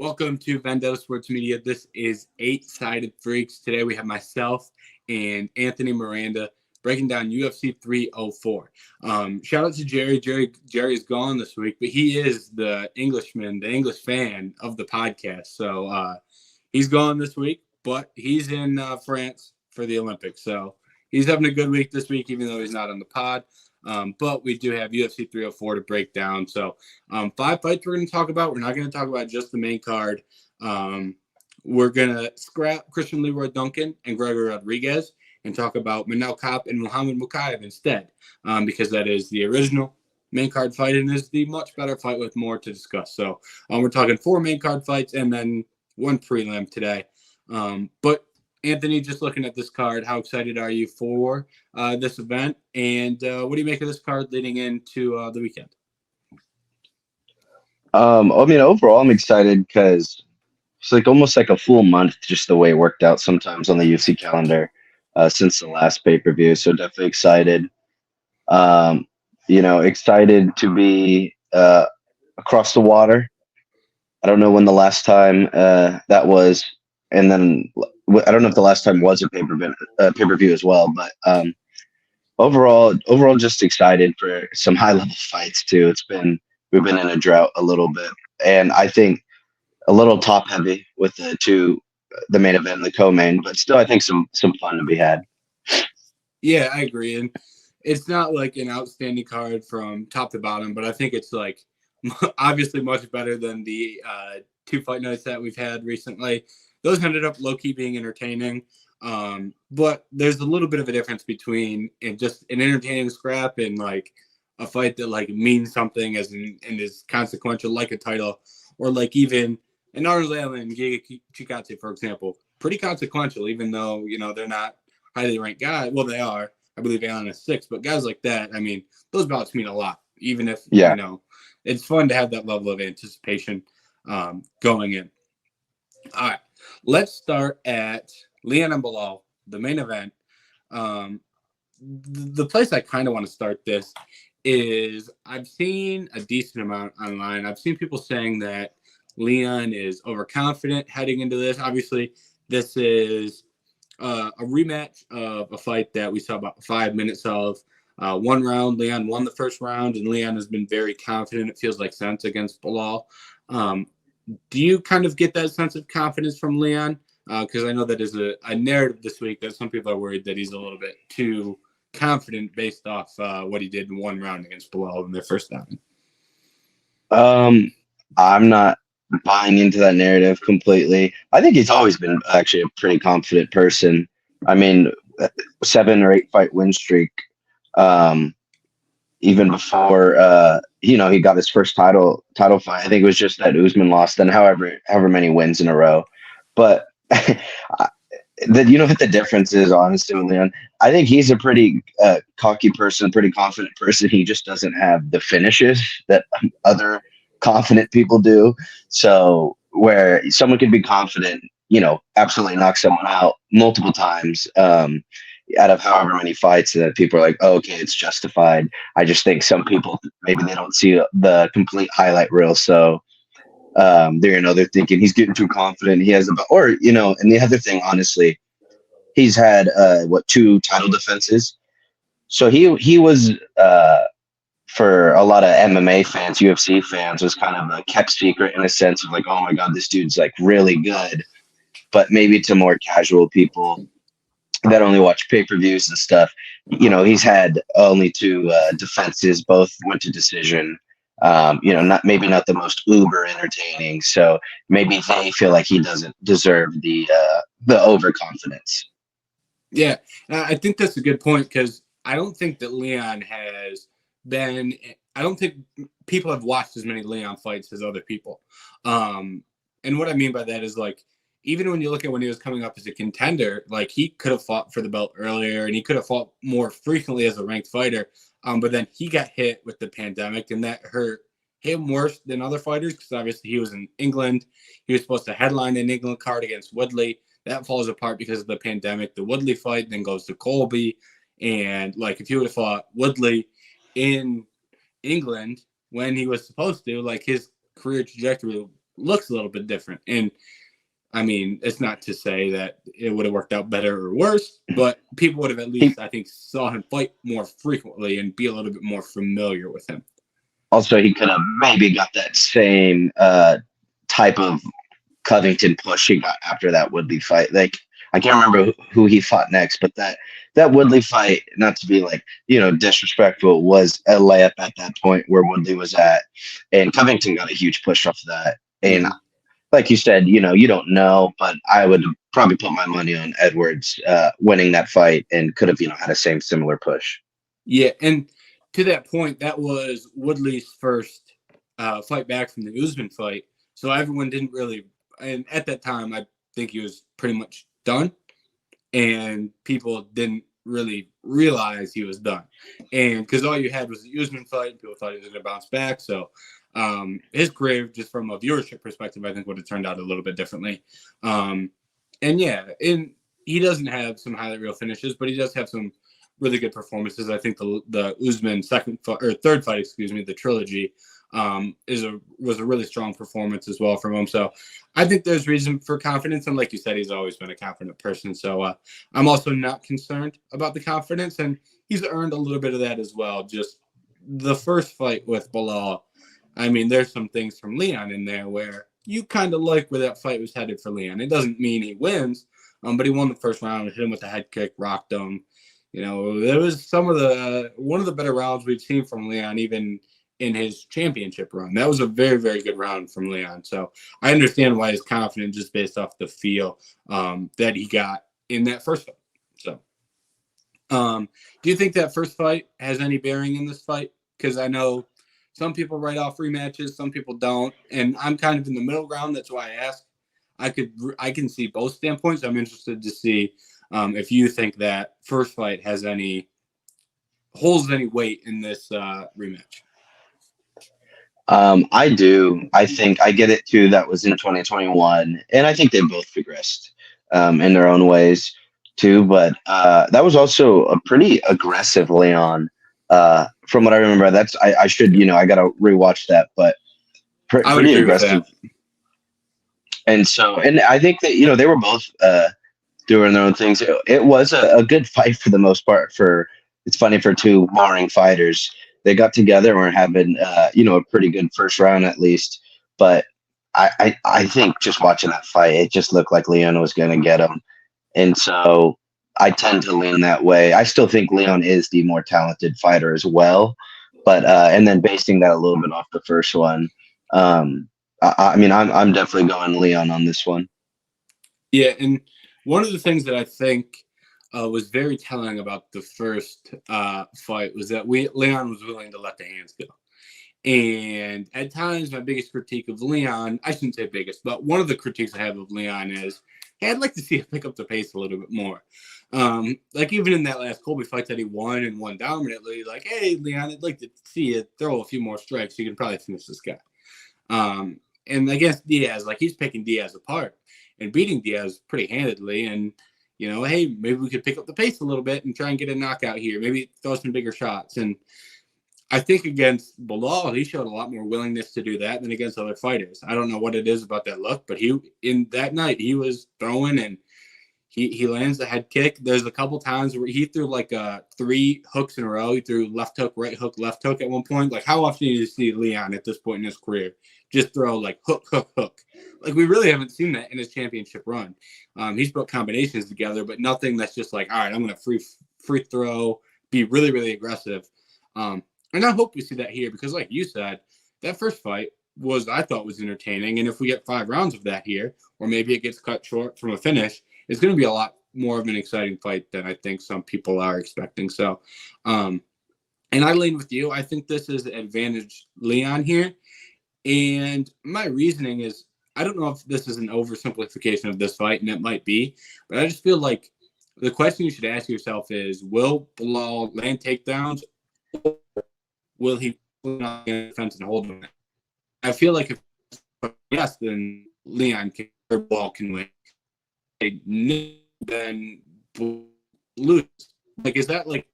Welcome to Vendetta Sports Media. This is Eight-Sided Freaks. Today we have myself and Anthony Miranda breaking down UFC 304. Shout out to Jerry. Jerry is gone this week, but he is the Englishman, the English fan of the podcast. So he's gone this week, but he's in France for the Olympics. So he's having a good week this week, even though he's not on the pod. But we do have UFC 304 to break down. So 5 fights we're going to talk about. We're not going to talk about just the main card. We're going to scrap Christian Leroy Duncan and Gregory Rodriguez and talk about Manel Kape and Muhammad Mokaev instead, because that is the original main card fight and is the much better fight with more to discuss. So we're talking 4 main card fights and then 1 prelim today. But Anthony, just looking at this card, how excited are you for this event? And what do you make of this card leading into the weekend? Overall, I'm excited because it's almost like a full month, just the way it worked out sometimes on the UFC calendar since the last pay-per-view. So definitely excited. Excited to be across the water. I don't know when the last time that was. And then I don't know if the last time was a pay-per-view as well, but overall, just excited for some high-level fights too. We've been in a drought a little bit, and I think a little top-heavy with the main event and the co-main, but still, I think some fun to be had. Yeah, I agree, and it's not like an outstanding card from top to bottom, but I think it's obviously much better than the 2 fight nights that we've had recently. Those ended up low-key being entertaining, but there's a little bit of a difference between just an entertaining scrap and a fight that means something and is consequential, like a title, or even an Arnold and Giga Chikadze, for example, pretty consequential, even though they're not highly ranked guys. Well, they are. I believe Allen is 6, but guys like that, those bouts mean a lot. Even if it's fun to have that level of anticipation going in. All right. Let's start at Leon and Belal, the main event. The place I kind of want to start this is I've seen a decent amount online. I've seen people saying that Leon is overconfident heading into this. Obviously, this is a rematch of a fight that we saw about 5 minutes of. 1 round, Leon won the first round, and Leon has been very confident, it feels like, since against Belal. Do you kind of get that sense of confidence from Leon? Because I know that is a narrative this week that some people are worried that he's a little bit too confident based off what he did in 1 round against Belal in their first outing. I'm not buying into that narrative completely. I think he's always been actually a pretty confident person. 7 or 8 fight win streak. Even before he got his first title fight. I think it was just that Usman lost, then however many wins in a row. But what the difference is, honestly, with Leon? I think he's a pretty cocky person, pretty confident person. He just doesn't have the finishes that other confident people do. So where someone could be confident, absolutely knock someone out multiple times out of however many fights, that people are like, oh, okay, it's justified. I just think some people, maybe they don't see the complete highlight reel. So they're thinking he's getting too confident. He has and the other thing, honestly, he's had 2 title defenses. So he was for a lot of MMA fans, UFC fans, was kind of a kept secret in a sense of oh my God, this dude's really good. But maybe to more casual people that only watch pay-per-views and stuff, he's had only 2 defenses, both went to decision. Not the most uber entertaining. So maybe they feel like he doesn't deserve the overconfidence. Yeah, I think that's a good point, because I don't think that Leon has been. I don't think people have watched as many Leon fights as other people. And what I mean by that is even when you look at when he was coming up as a contender, he could have fought for the belt earlier and he could have fought more frequently as a ranked fighter. But then he got hit with the pandemic, and that hurt him worse than other fighters, because obviously he was in England. He was supposed to headline an England card against Woodley. That falls apart because of the pandemic. The Woodley fight then goes to Colby. And if he would have fought Woodley in England when he was supposed to, his career trajectory looks a little bit different. And I mean, it's not to say that it would have worked out better or worse, but people would have at least, I think, saw him fight more frequently and be a little bit more familiar with him. Also, he could have maybe got that same type of Covington push he got after that Woodley fight. Like, I can't remember who he fought next, but that Woodley fight, not to be like, disrespectful, was a layup at that point where Woodley was at. And Covington got a huge push off of that. And like you said, you don't know, but I would probably put my money on Edwards winning that fight and could have, had a similar push. Yeah, and to that point, that was Woodley's first fight back from the Usman fight. So everyone didn't really, and at that time, I think he was pretty much done, and people didn't really realize he was done. And because all you had was the Usman fight, and people thought he was going to bounce back. So his career, just from a viewership perspective, I think would have turned out a little bit differently. And he doesn't have some highlight reel finishes, but he does have some really good performances. I think the Usman third fight, the trilogy, was a really strong performance as well from him. So I think there's reason for confidence. And like you said, he's always been a confident person. So I'm also not concerned about the confidence, and he's earned a little bit of that as well. Just the first fight with Belal, I mean, there's some things from Leon in there where you kind of like where that fight was headed for Leon. It doesn't mean he wins, but he won the first round, hit him with a head kick, rocked him. There was one of the better rounds we've seen from Leon, even in his championship run. That was a very, very good round from Leon. So I understand why he's confident just based off the feel that he got in that first fight. So do you think that first fight has any bearing in this fight? Because I know some people write off rematches, some people don't, and I'm kind of in the middle ground. That's why I asked. I can see both standpoints. I'm interested to see if you think that first fight holds any weight in this rematch. I do. I think I get it too. That was in 2021, and I think they both progressed in their own ways too. But that was also a pretty aggressive Leon. From what I remember, I should I got to rewatch that, but pretty aggressive. And I think that they were both doing their own things. It was a good fight for the most part. It's funny for two warring fighters. They got together and were having a pretty good first round at least. But I think just watching that fight, it just looked like Leon was going to get him, and so I tend to lean that way. I still think Leon is the more talented fighter as well, but and then basing that a little bit off the first one, I mean, I'm definitely going Leon on this one. Yeah, and one of the things that I think was very telling about the first fight was that Leon was willing to let the hands go. And at times, my biggest critique of Leon, I shouldn't say biggest, but one of the critiques I have of Leon is, hey, I'd like to see him pick up the pace a little bit more. Like even in that last Colby fight that he won and won dominantly, like, hey, Leon, I'd like to see you throw a few more strikes. You can probably finish this guy. And against Diaz, like he's picking Diaz apart and beating Diaz pretty handedly. And, hey, maybe we could pick up the pace a little bit and try and get a knockout here. Maybe throw some bigger shots. And I think against Belal, he showed a lot more willingness to do that than against other fighters. I don't know what it is about that look, but in that night, he was throwing and he lands the head kick. There's a couple times where he threw like 3 hooks in a row. He threw left hook, right hook, left hook at one point. Like how often do you see Leon at this point in his career just throw like hook, hook, hook? Like we really haven't seen that in his championship run. He's put combinations together, but nothing that's just like, all right, I'm going to free throw, be really, really aggressive. And I hope we see that here because like you said, that first fight I thought was entertaining. And if we get 5 rounds of that here, or maybe it gets cut short from a finish, it's going to be a lot more of an exciting fight than I think some people are expecting. So, and I lean with you. I think this is advantage Leon here. And my reasoning is, I don't know if this is an oversimplification of this fight, and it might be, but I just feel like the question you should ask yourself is, will Belal land takedowns, or will he put on the defense and hold him? I feel like if yes, then Leon or Belal can win. Then lose. Like, is that like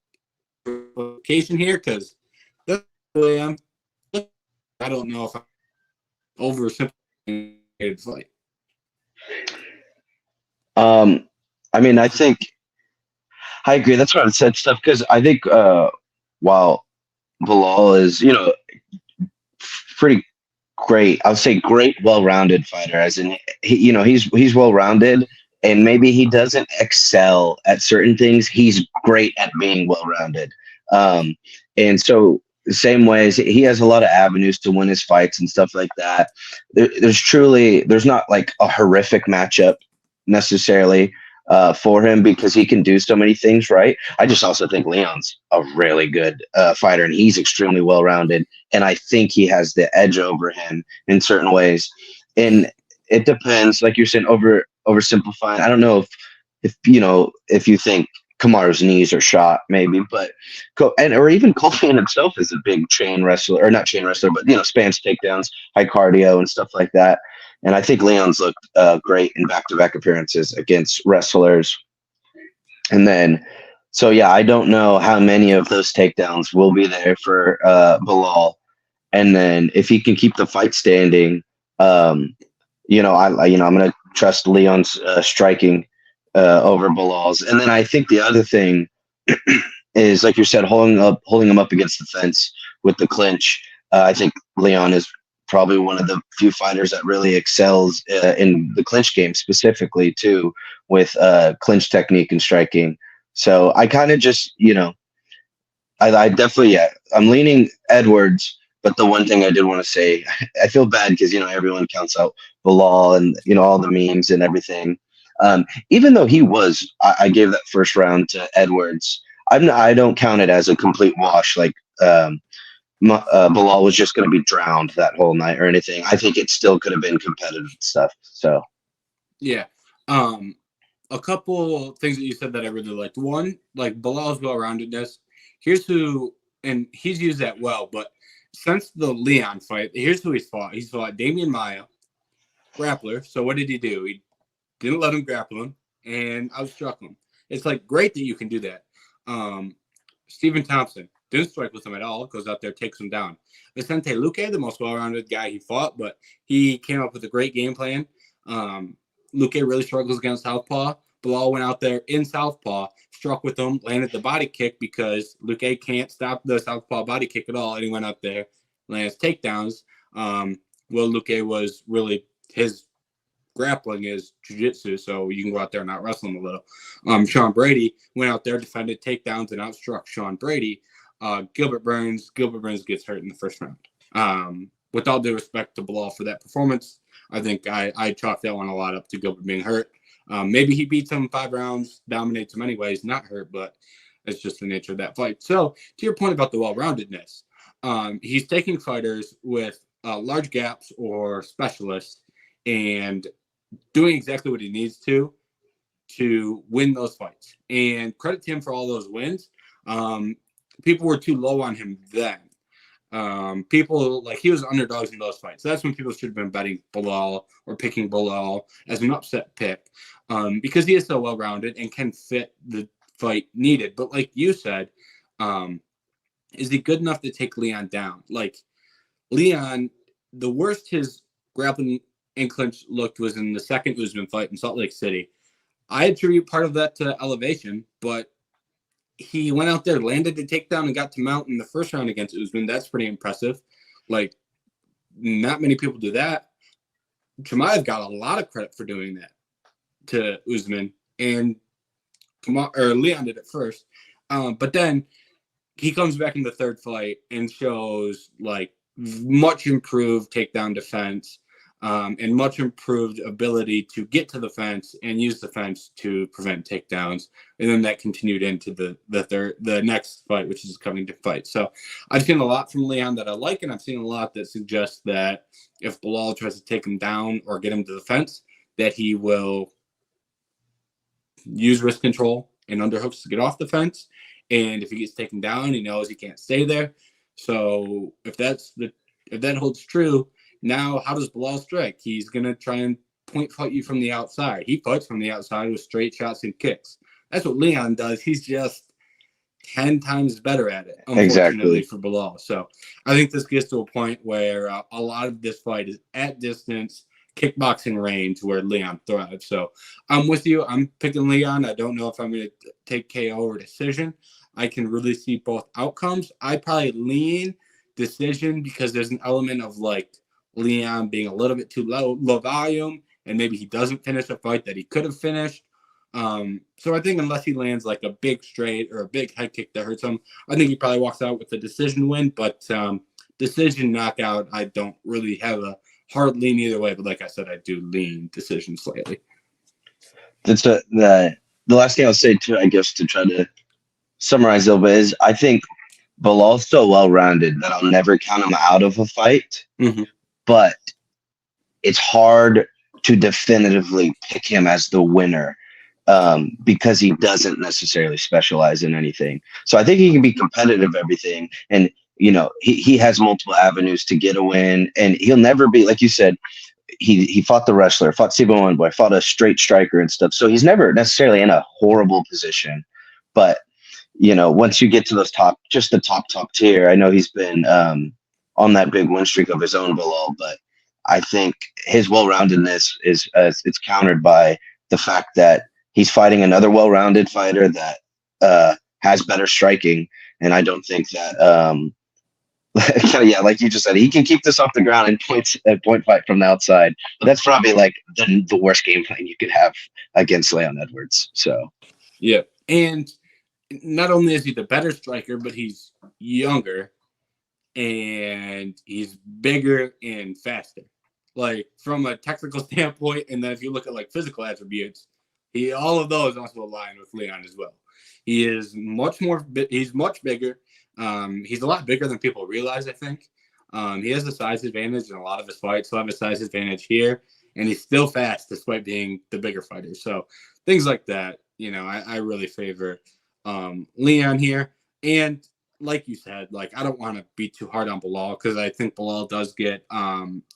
implication here? Because that's the way I don't know if I'm oversimplifying fight. I mean, I think I agree. That's what I said stuff because I think while Belal is, pretty great. I would say great, well-rounded fighter. As in, he's well-rounded, and maybe he doesn't excel at certain things. He's great at being well-rounded, and so the same ways he has a lot of avenues to win his fights and stuff like that. There's not like a horrific matchup necessarily for him because he can do so many things right. I just also think Leon's a really good fighter, and he's extremely well-rounded, and I think he has the edge over him in certain ways. And it depends, like you're saying, oversimplifying. I don't know if you think Kamaru's knees are shot, maybe, but or even Kofi in himself is a big chain wrestler, or not chain wrestler, but spams takedowns, high cardio, and stuff like that. And I think Leon's looked great in back-to-back appearances against wrestlers. And then, so yeah, I don't know how many of those takedowns will be there for Belal. And then if he can keep the fight standing, I'm gonna trust Leon's striking over Belal's. And then I think the other thing is, like you said, holding him up against the fence with the clinch. I think Leon is probably one of the few fighters that really excels in the clinch game specifically too, with clinch technique and striking. So I kind of just, I definitely, yeah, I'm leaning Edwards. But the one thing I did want to say, I feel bad because, everyone counts out Belal and, all the memes and everything. Even though I gave that first round to Edwards. I don't count it as a complete wash. Like, Belal was just going to be drowned that whole night or anything. I think it still could have been competitive stuff. So, yeah. A couple things that you said that I really liked. One, like Belal's well-roundedness. Here's who, and he's used that well, but since the Leon fight, here's who he's fought. He's fought Damian Maia, grappler. So what did he do? He didn't let him grapple him and outstruck him. It's like great that you can do that. Stephen Thompson didn't strike with him at all. Goes out there, takes him down. Vicente Luque, the most well-rounded guy he fought, but he came up with a great game plan. Luque really struggles against southpaw. Belal went out there in southpaw, struck with him, landed the body kick because Luque can't stop the southpaw body kick at all, and he went out there, lands takedowns. Will Luque was really, his grappling is jiu-jitsu, so you can go out there and not wrestle him a little. Sean Brady went out there, defended takedowns, and outstruck Sean Brady. Gilbert Burns gets hurt in the first round. With all due respect to Belal for that performance, I think I chalk that one a lot up to Gilbert being hurt. Maybe he beats him 5 rounds, dominates him anyways, not hurt, but it's just the nature of that fight. So to your point about the well-roundedness, he's taking fighters with large gaps or specialists and doing exactly what he needs to win those fights. And credit to him for all those wins. People were too low on him then. People, like, he was underdogs in those fights. So that's when people should have been betting Belal or picking Belal as an upset pick, because he is so well-rounded and can fit the fight needed. But like you said, is he good enough to take Leon down? Like, Leon, the worst his grappling and clinch looked was in the second Usman fight in Salt Lake City. I attribute part of that to elevation, but he went out there, landed the takedown, and got to mount in the first round against Usman. That's pretty impressive. Like, not many people do that. Chimaev got a lot of credit for doing that to Usman, and Leon did it first. But then he comes back in the third fight and shows, like, much improved takedown defense, and much improved ability to get to the fence and use the fence to prevent takedowns. And then that continued into the next fight, which is coming to fight. So I've seen a lot from Leon that I like, and I've seen a lot that suggests that if Belal tries to take him down or get him to the fence, that he will use wrist control and underhooks to get off the fence. And if he gets taken down, he knows he can't stay there. So if that holds true, now how does Belal strike? He's going to try and point fight you from the outside. He fights from the outside with straight shots and kicks. That's what Leon does. He's just 10 times better at it, unfortunately, for Belal. So I think this gets to a point where a lot of this fight is at distance. kickboxing range where Leon thrives. So I'm with you. I'm picking Leon. I don't know if I'm going to take KO or decision. I can really see both outcomes. I probably lean decision because there's an element of like Leon being a little bit too low volume, and maybe he doesn't finish a fight that he could have finished. So I think unless he lands like a big straight or a big head kick that hurts him, I think he probably walks out with a decision win. But decision knockout, I don't really have a hard lean either way. But like I said, I do lean decision slightly. That's the last thing I'll say too, I guess, to try to summarize a little bit is I think Belal's so well-rounded that I'll never count him out of a fight. Mm-hmm. But it's hard to definitively pick him as the winner because he doesn't necessarily specialize in anything. So I think he can be competitive everything. And, you know, he has multiple avenues to get a win. And he'll never be, like you said, he fought the wrestler, fought Sibo One Boy, fought a straight striker and stuff. So he's never necessarily in a horrible position. But, you know, once you get to those top tier, I know he's been on that big win streak of his own, Belal, but I think his well-roundedness is it's countered by the fact that he's fighting another well-rounded fighter that has better striking, and I don't think that yeah, like you just said, he can keep this off the ground and point fight from the outside. But that's probably like the worst game plan you could have against Leon Edwards. So yeah, and not only is he the better striker, but he's younger and he's bigger and faster. Like from a technical standpoint, and then if you look at like physical attributes, all of those also align with Leon as well. He is he's much bigger. He's a lot bigger than people realize, I think. He has a size advantage in a lot of his fights. He'll have a size advantage here, and he's still fast despite being the bigger fighter. So things like that, you know, I really favor Leon here. And like you said, like I don't want to be too hard on Belal because I think Belal does get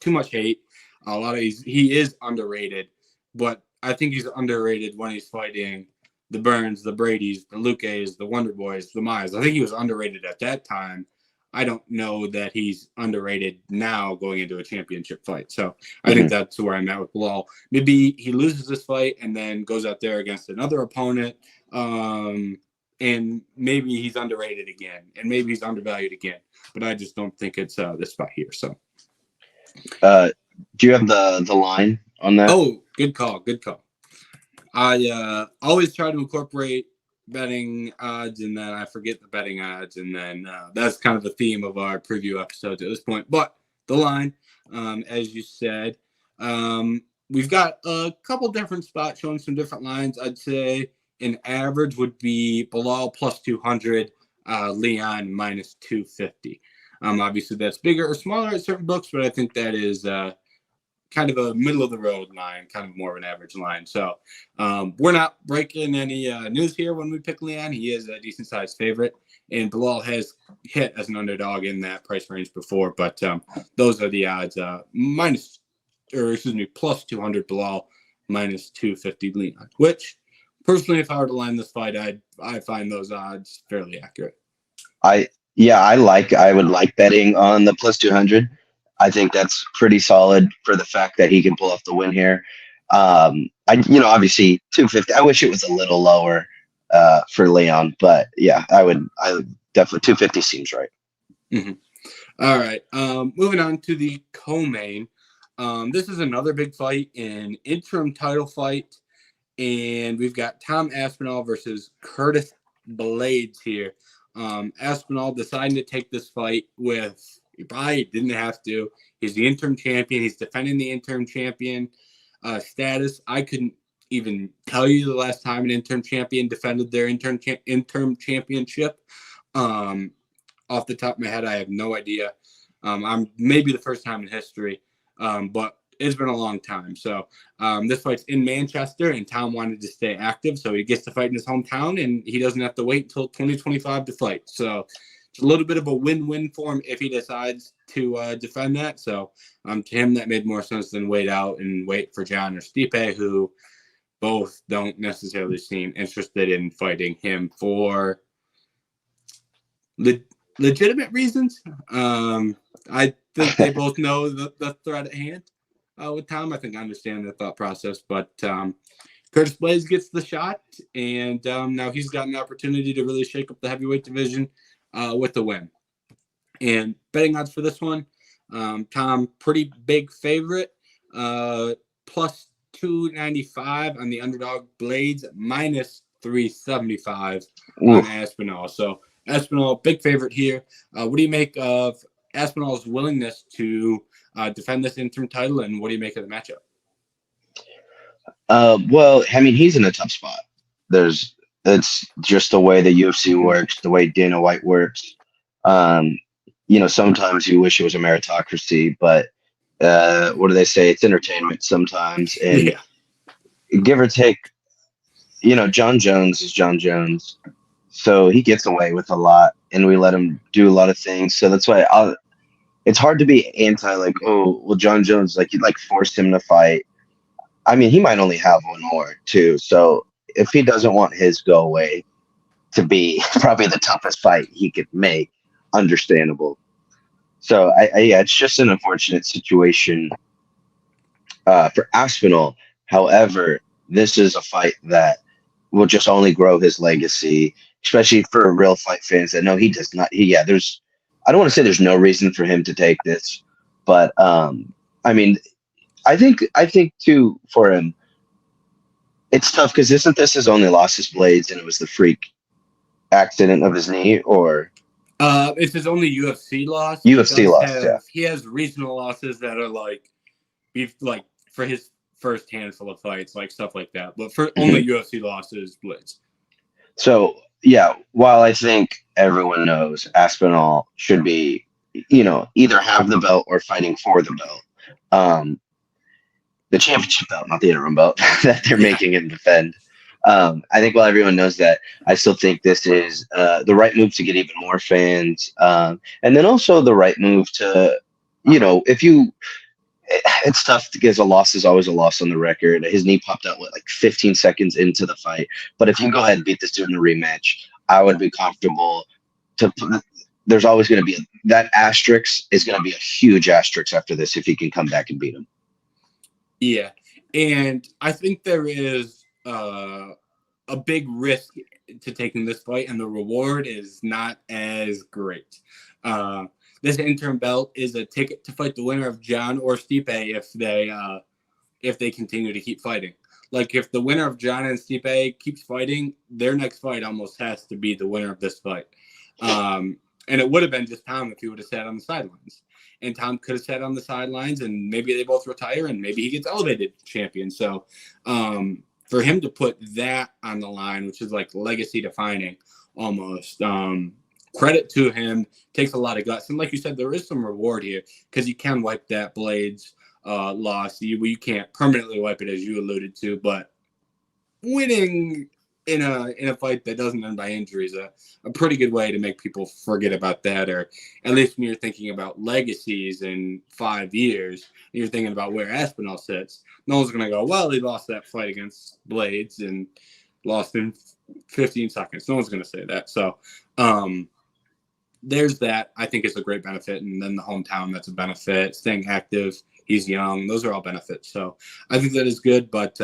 too much hate. He is underrated, but I think he's underrated when he's fighting the Burns, the Blaydes, the Luques, the Wonder Boys, the Myers. I think he was underrated at that time. I don't know that he's underrated now going into a championship fight. So I think that's where I'm at with Belal. Maybe he loses this fight and then goes out there against another opponent. And maybe he's underrated again, and maybe he's undervalued again. But I just don't think it's this spot here. So, do you have the line on that? Oh, good call. I always try to incorporate betting odds, and then I forget the betting odds, and then that's kind of the theme of our preview episodes at this point. But the line, as you said, we've got a couple different spots showing some different lines. I'd say an average would be Belal plus 200, Leon minus 250. Obviously, that's bigger or smaller at certain books, but I think that is kind of a middle of the road line, kind of more of an average line. So we're not breaking any news here when we pick Leon. He is a decent sized favorite, and Belal has hit as an underdog in that price range before. But those are the odds: plus 200 Belal, minus 250 Leon. Which, personally, if I were to line this fight, I find those odds fairly accurate. I would like betting on the plus 200. I think that's pretty solid for the fact that he can pull off the win here. Obviously 250. I wish it was a little lower for Leon, but yeah, I would definitely 250 seems right. Mm-hmm. All right. Moving on to the co-main. This is another big fight, an interim title fight, and we've got Tom Aspinall versus Curtis Blaydes here. Aspinall deciding to take this fight with, he probably didn't have to. He's the interim champion. He's defending the interim champion status. I couldn't even tell you the last time an interim champion defended their interim championship. Off the top of my head, I have no idea. I'm maybe the first time in history, but it's been a long time. So this fight's in Manchester, and Tom wanted to stay active, so he gets to fight in his hometown, and he doesn't have to wait until 2025 to fight. So it's a little bit of a win-win for him if he decides to defend that. So to him, that made more sense than wait out and wait for John or Stipe, who both don't necessarily seem interested in fighting him for legitimate reasons. I think they both know the threat at hand. with Tom. I think I understand the thought process, but Curtis Blaydes gets the shot, and now he's got an opportunity to really shake up the heavyweight division with the win. And betting odds for this one, Tom, pretty big favorite, plus 295 on the underdog. Blaydes minus 375 on Aspinall. So Aspinall, big favorite here. What do you make of Aspinall's willingness to defend this interim title, and what do you make of the matchup? Well, I mean, he's in a tough spot. It's just the way the UFC works, the way Dana White works. Sometimes you wish it was a meritocracy, but what do they say? It's entertainment sometimes, and give or take, John Jones is John Jones, so he gets away with a lot, and we let him do a lot of things. So that's why it's hard to be anti, like, oh, well, John Jones, like, you like forced him to fight. I mean, he might only have one more too. So if he doesn't want his go away to be probably the toughest fight he could make, understandable. So yeah, it's just an unfortunate situation for Aspinall. However, this is a fight that will just only grow his legacy, especially for real fight fans that know he does not. I don't want to say there's no reason for him to take this, but I mean, I think too for him, it's tough because isn't this his only loss is Blaydes, and it was the freak accident of his knee, or it's his only UFC loss. UFC loss, yeah. He has regional losses that are like for his first handful of fights, like stuff like that. But for only UFC losses, Blaydes. So yeah, while I think everyone knows Aspinall should be, either have the belt or fighting for the belt. The championship belt, not the interim belt that they're making him defend. I think while everyone knows that, I still think this is the right move to get even more fans. And then also the right move to, it's tough because a loss is always a loss on the record. His knee popped out, 15 seconds into the fight. But if you go ahead and beat this dude in a rematch, I would be comfortable there's always going to be that asterisk is going to be a huge asterisk after this if he can come back and beat him. Yeah, and I think there is a big risk to taking this fight, and the reward is not as great. This interim belt is a ticket to fight the winner of John or Stipe if they continue to keep fighting. Like, if the winner of John and Stipe keeps fighting, their next fight almost has to be the winner of this fight. And it would have been just Tom if he would have sat on the sidelines. And Tom could have sat on the sidelines, and maybe they both retire, and maybe he gets elevated champion. So for him to put that on the line, which is like legacy defining almost, credit to him, takes a lot of guts. And like you said, there is some reward here because you can wipe that Blaydes loss. You can't permanently wipe it, as you alluded to, but winning in a fight that doesn't end by injury is a pretty good way to make people forget about that, or at least when you're thinking about legacies in 5 years, and you're thinking about where Aspinall sits, no one's going to go, well, he lost that fight against Blaydes and lost in 15 seconds. No one's going to say that. So there's that. I think it's a great benefit. And then the hometown, that's a benefit. Staying active, he's young. Those are all benefits. So I think that is good, but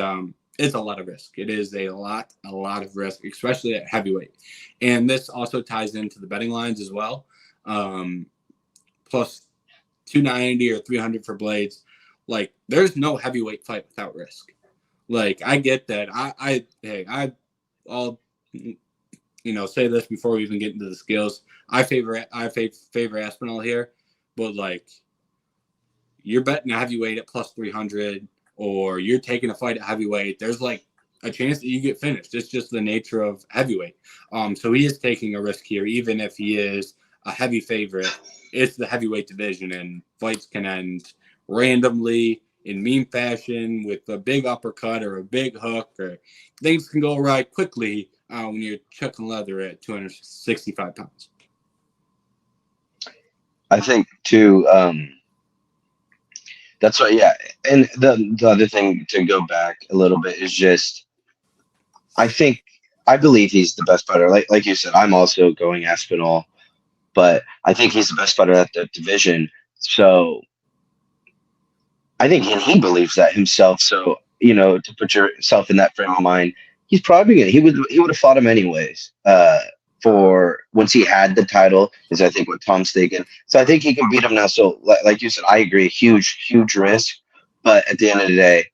it's a lot of risk. It is a lot of risk, especially at heavyweight. And this also ties into the betting lines as well. Plus 290 or 300 for Blaydes. Like, there's no heavyweight fight without risk. Like, I get that. I'll say this before we even get into the skills. I favor Aspinall here, but like, you're betting a heavyweight at plus 300, or you're taking a fight at heavyweight, there's like a chance that you get finished. It's just the nature of heavyweight. So he is taking a risk here, even if he is a heavy favorite. It's the heavyweight division, and fights can end randomly in meme fashion with a big uppercut or a big hook, or things can go right quickly when you're chucking leather at 265 pounds. I think too. That's right. Yeah. And the other thing, to go back a little bit, is just, I believe he's the best fighter. Like you said, I'm also going Aspinall, but I think he's the best fighter at the division. So I think he believes that himself. So, to put yourself in that frame of mind, he's probably gonna he would have fought him anyways. For once he had the title, is I think what Tom's thinking. So I think he can beat him now. So like you said, I agree, huge risk. But at the end of the day,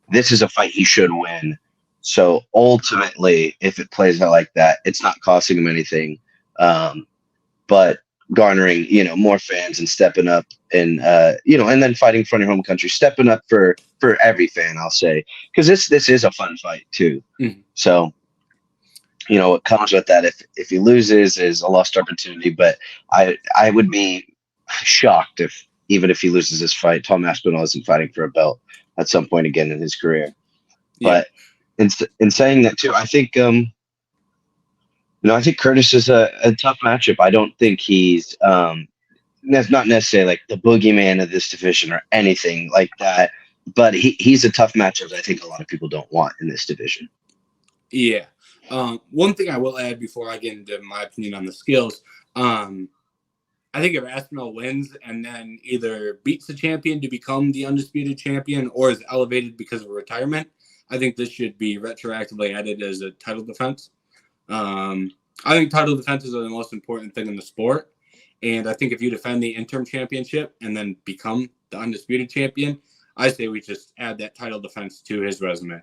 this is a fight he should win. So ultimately, if it plays out like that, it's not costing him anything. But garnering, more fans and stepping up and, and then fighting for your home country, stepping up for every fan, I'll say, because this is a fun fight too. Mhm. So, what comes with that if he loses is a lost opportunity. But I would be shocked if he loses this fight, Tom Aspinall isn't fighting for a belt at some point again in his career. Yeah. But in saying that too, I think I think Curtis is a tough matchup. I don't think he's that's not necessarily like the boogeyman of this division or anything like that, but he's a tough matchup that I think a lot of people don't want in this division. Yeah. One thing I will add before I get into my opinion on the skills, I think if Aspinall wins and then either beats the champion to become the undisputed champion or is elevated because of retirement, I think this should be retroactively added as a title defense. I think title defenses are the most important thing in the sport. And I think if you defend the interim championship and then become the undisputed champion, I say we just add that title defense to his resume.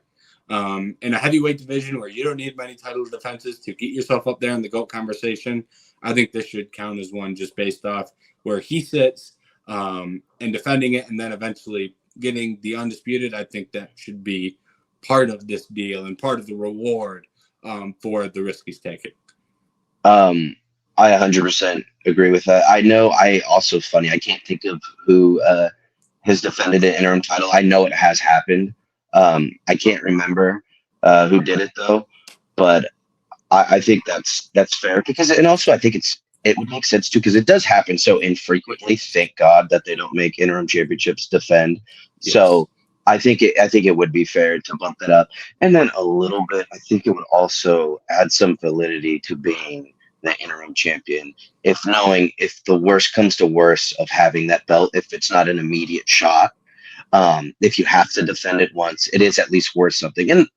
In a heavyweight division where you don't need many title defenses to get yourself up there in the GOAT conversation, I think this should count as one just based off where he sits and defending it and then eventually getting the undisputed. I think that should be part of this deal and part of the reward for the risk he's taking. I 100% agree with that. I know funny, I can't think of who has defended an interim title. I know it has happened. I can't remember who did it though, but I think that's fair because, and also I think it would make sense too because it does happen so infrequently. Thank God that they don't make interim championships defend. Yes. So I think it would be fair to bump that up, and then a little bit. I think it would also add some validity to being the interim champion. If the worst comes to worst of having that belt, if it's not an immediate shot, if you have to defend it once, it is at least worth something. And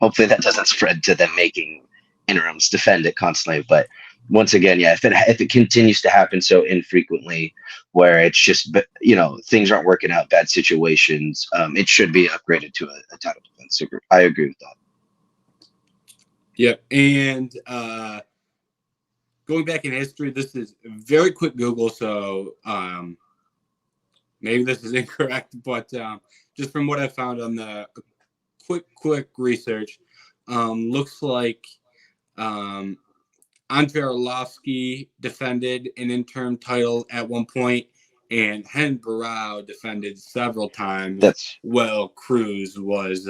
hopefully that doesn't spread to them making interims defend it constantly. But once again, yeah, if it continues to happen so infrequently, where it's just things aren't working out, bad situations, it should be upgraded to a title defense. I agree with that. Yep, and going back in history, this is a very quick Google, so maybe this is incorrect, but just from what I found on the quick research, looks like Andrei Arlovsky defended an interim title at one point, and Hen Barrow defended several times. Cruz was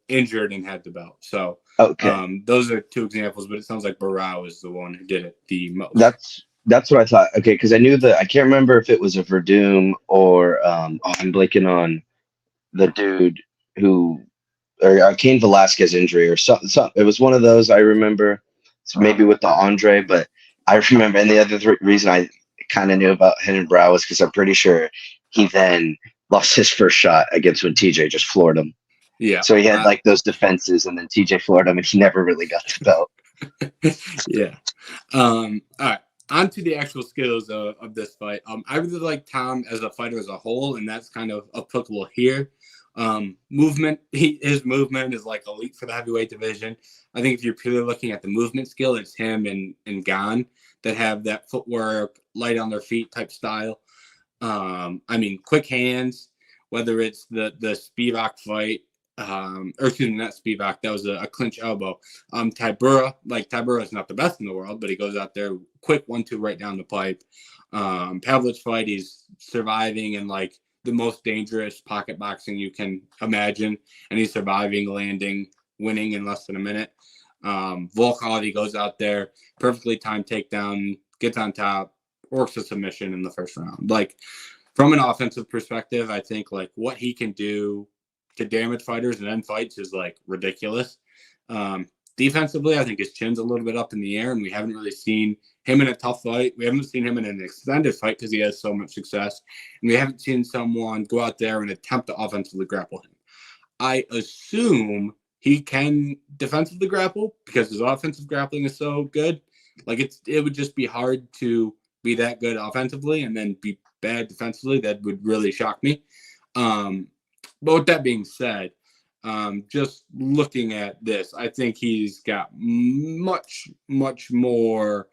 injured and had the belt. So okay, those are two examples, but it sounds like Barrow is the one who did it the most. That's what I thought. Okay, because I knew I can't remember if it was a Verdum or I'm blanking on the dude who or Cain Velasquez injury or something. It was one of those I remember. So maybe with the Andre, but I remember. And the other reason I kind of knew about Hen Barrow was because I'm pretty sure he then lost his first shot against when TJ just floored him. Yeah. So he had like those defenses, and then TJ floored him, and he never really got the belt. Yeah. All right. On to the actual skills of this fight. I really like Tom as a fighter as a whole, and that's kind of applicable here. Movement, his movement is like elite for the heavyweight division. I think if you're purely looking at the movement skill, it's him and Gan that have that footwork, light on their feet type style. Quick hands, whether it's the Spivak fight, or excuse me, not Spivak, that was a clinch elbow. Tybura is not the best in the world, but he goes out there quick 1-2 right down the pipe. Pavlov's fight, he's surviving in like the most dangerous pocket boxing you can imagine, and he's surviving, landing, winning in less than a minute. Volkov, he goes out there, perfectly timed takedown, gets on top, works a submission in the first round. Like, from an offensive perspective, I think like what he can do to damage fighters and end fights is like ridiculous. Defensively, I think his chin's a little bit up in the air, and we haven't really seen him in a tough fight. We haven't seen him in an extended fight because he has so much success. And we haven't seen someone go out there and attempt to offensively grapple him. I assume he can defensively grapple because his offensive grappling is so good. Like it would just be hard to be that good offensively and then be bad defensively. That would really shock me. But with that being said, just looking at this, I think he's got much, much more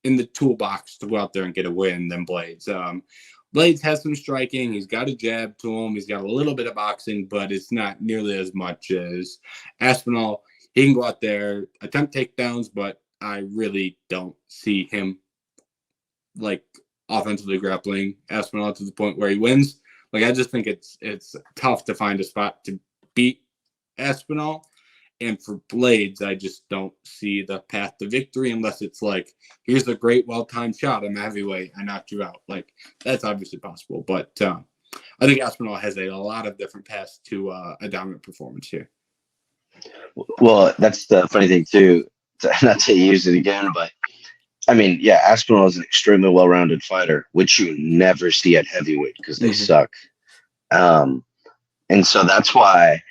in the toolbox to go out there and get a win than Blaydes. Blaydes has some striking. He's got a jab to him. He's got a little bit of boxing, but it's not nearly as much as Aspinall. He can go out there, attempt takedowns, but I really don't see him like offensively grappling Aspinall to the point where he wins. Like I just think it's tough to find a spot to beat Aspinall. And for Blaydes, I just don't see the path to victory unless it's like, here's a great, well-timed shot. I'm a heavyweight. I knocked you out. Like, that's obviously possible. But I think Aspinall has a lot of different paths to a dominant performance here. Well, that's the funny thing, too. Not to use it again, but, I mean, yeah, Aspinall is an extremely well-rounded fighter, which you never see at heavyweight because they suck. And so that's why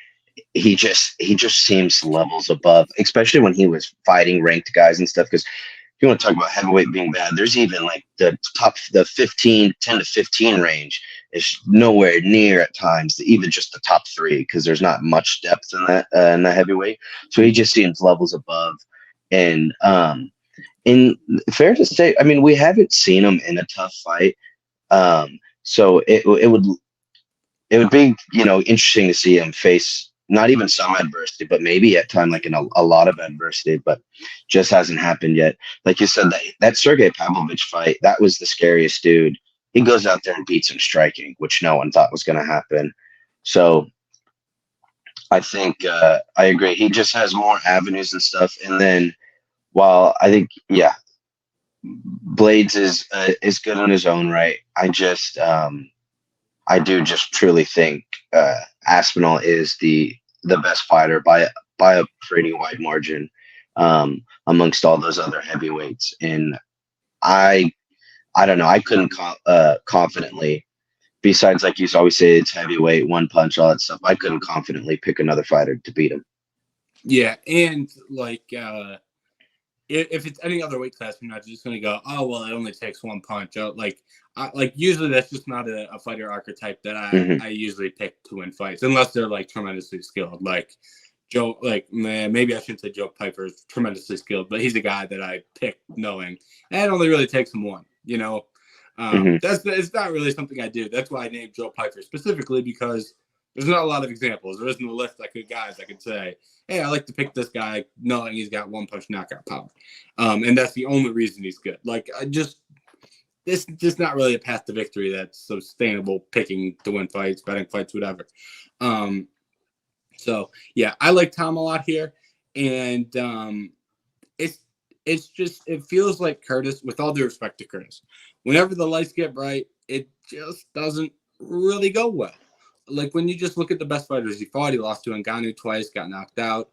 he just seems levels above, especially when he was fighting ranked guys and stuff. Because if you want to talk about heavyweight being bad, there's even like the 10 to 15 range is nowhere near at times even just the top 3 because there's not much depth in that heavyweight. So he just seems levels above. And in fair to say, I mean, we haven't seen him in a tough fight. So it would be, interesting to see him face not even some adversity, but maybe at time like in a lot of adversity, but just hasn't happened yet. Like you said, that Sergey Pavlovich fight, that was the scariest dude. He goes out there and beats him striking, which no one thought was going to happen. So I think I agree. He just has more avenues and stuff. And then while I think, Blaydes is good on his own right, I do just truly think Aspinall is the best fighter by a pretty wide margin amongst all those other heavyweights. And I don't know. I couldn't confidently, besides like you always say, it's heavyweight, one punch, all that stuff. I couldn't confidently pick another fighter to beat him. Yeah, and like if it's any other weight class, I'm not just going to go, oh, well, it only takes one punch. Usually that's just not a fighter archetype that I usually pick to win fights, unless they're like tremendously skilled. Like Joe, maybe I shouldn't say Joe Piper is tremendously skilled, but he's a guy that I pick knowing it only really takes him one. It's not really something I do. That's why I named Joe Piper specifically, because there's not a lot of examples. There isn't a list I could say, hey, I like to pick this guy knowing he's got one punch knockout power. And that's the only reason he's good. Like, this is just not really a path to victory that's sustainable, picking to win fights, betting fights, whatever. So, yeah, I like Tom a lot here. And it feels like Curtis, with all due respect to Curtis, whenever the lights get bright, it just doesn't really go well. Like when you just look at the best fighters he fought, he lost to Ngannou twice, got knocked out,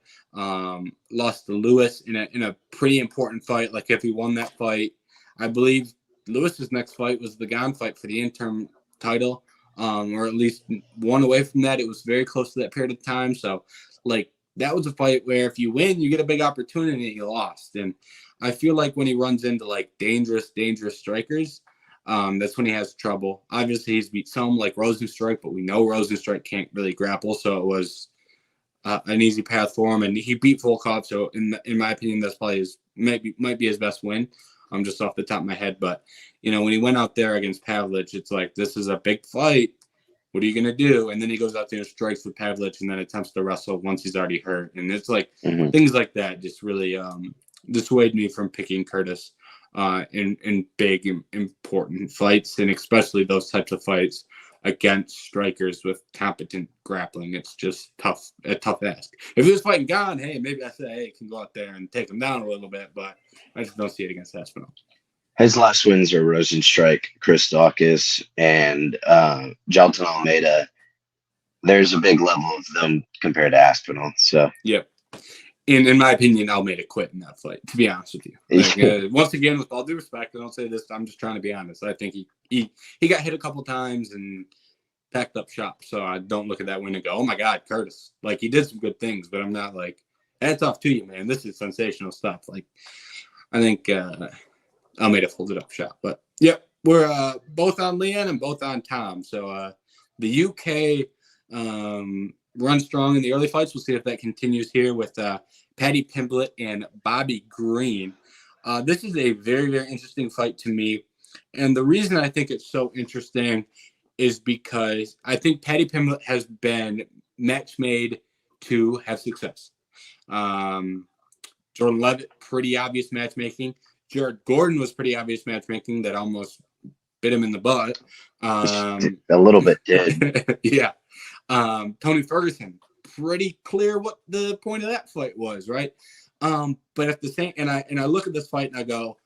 lost to Lewis in a pretty important fight. Like if he won that fight, I believe Lewis's next fight was the Gane fight for the interim title, or at least one away from that. It was very close to that period of time. So like that was a fight where if you win, you get a big opportunity and you lost. And I feel like when he runs into like dangerous strikers, that's when he has trouble. Obviously, he's beat some like Rosenstrike, but we know Rosenstrike can't really grapple, so it was an easy path for him. And he beat Volkov, so in my opinion, that's probably might be his best win. I'm just off the top of my head, but when he went out there against Pavlich, it's like this is a big fight. What are you gonna do? And then he goes out there and strikes with Pavlich, and then attempts to wrestle once he's already hurt. And it's like things like that just really dissuade me from picking Curtis in big, important fights, and especially those types of fights against strikers with competent grappling. It's just a tough ask. If he was fighting Gane, hey, maybe I say, hey, can go out there and take him down a little bit, but I just don't see it against Aspinall. His last wins are Rosenstrike, Chris Dawkins, and Jalton Almeida. There's a big level of them compared to Aspinall. So yep. in my opinion, Almeida quit in that fight, to be honest with you. Like, once again, with all due respect, I don't say this, I'm just trying to be honest. I think he got hit a couple times and packed up shop. So I don't look at that win and go, oh my God, Curtis. Like, he did some good things, but I'm not like, hats off to you, man. This is sensational stuff. Like, I think Almeida folded up shop. But yep, we're both on Leon and both on Tom. So the UK run strong in the early fights. We'll see if that continues here with Paddy Pimblett and Bobby Green. This is a very, very interesting fight to me. And the reason I think it's so interesting is because I think Paddy Pimblett has been match made to have success. Jordan Levitt, pretty obvious matchmaking. Jared Gordon was pretty obvious matchmaking that almost bit him in the butt. A little bit did. Yeah. Tony Ferguson, pretty clear what the point of that fight was, right? But at the same, and I look at this fight and I go,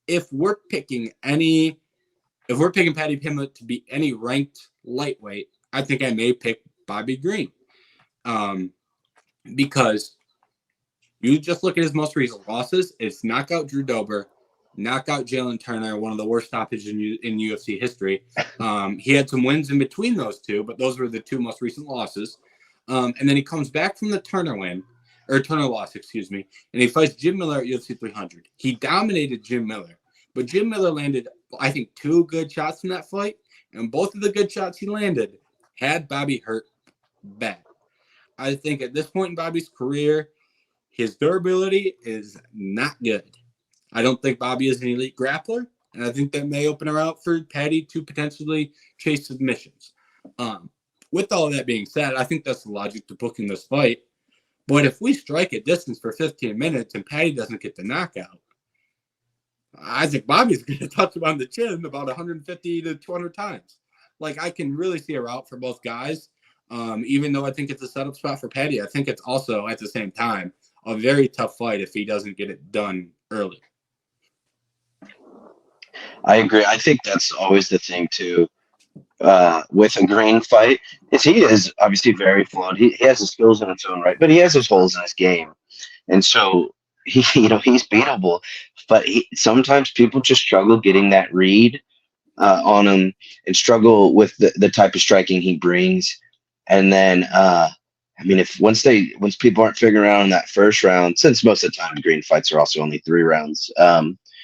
if we're picking Paddy Pimblett to be any ranked lightweight, I think I may pick Bobby Green. Because you just look at his most recent losses, it's knockout Drew Dober, knockout Jalen Turner, one of the worst stoppages in UFC history. He had some wins in between those two, but those were the two most recent losses. And then he comes back from the Turner loss, and he fights Jim Miller at UFC 300. He dominated Jim Miller, but Jim Miller landed, I think, 2 good shots in that fight, and both of the good shots he landed had Bobby hurt bad. I think at this point in Bobby's career, his durability is not good. I don't think Bobby is an elite grappler, and I think that may open her out for Paddy to potentially chase submissions. With all that being said, I think that's the logic to booking this fight. But if we strike at distance for 15 minutes and Paddy doesn't get the knockout, I think Bobby's going to touch him on the chin about 150 to 200 times. Like, I can really see a route for both guys. Even though I think it's a setup spot for Paddy, I think it's also, at the same time, a very tough fight if he doesn't get it done early. I agree. I think that's always the thing, too, with a Green fight, is he is obviously very flawed. He has his skills in its own right, but he has his holes in his game. And so, he's beatable. But sometimes people just struggle getting that read on him and struggle with the type of striking he brings. And then, once people aren't figuring out in that first round, since most of the time Green fights are also only 3 rounds,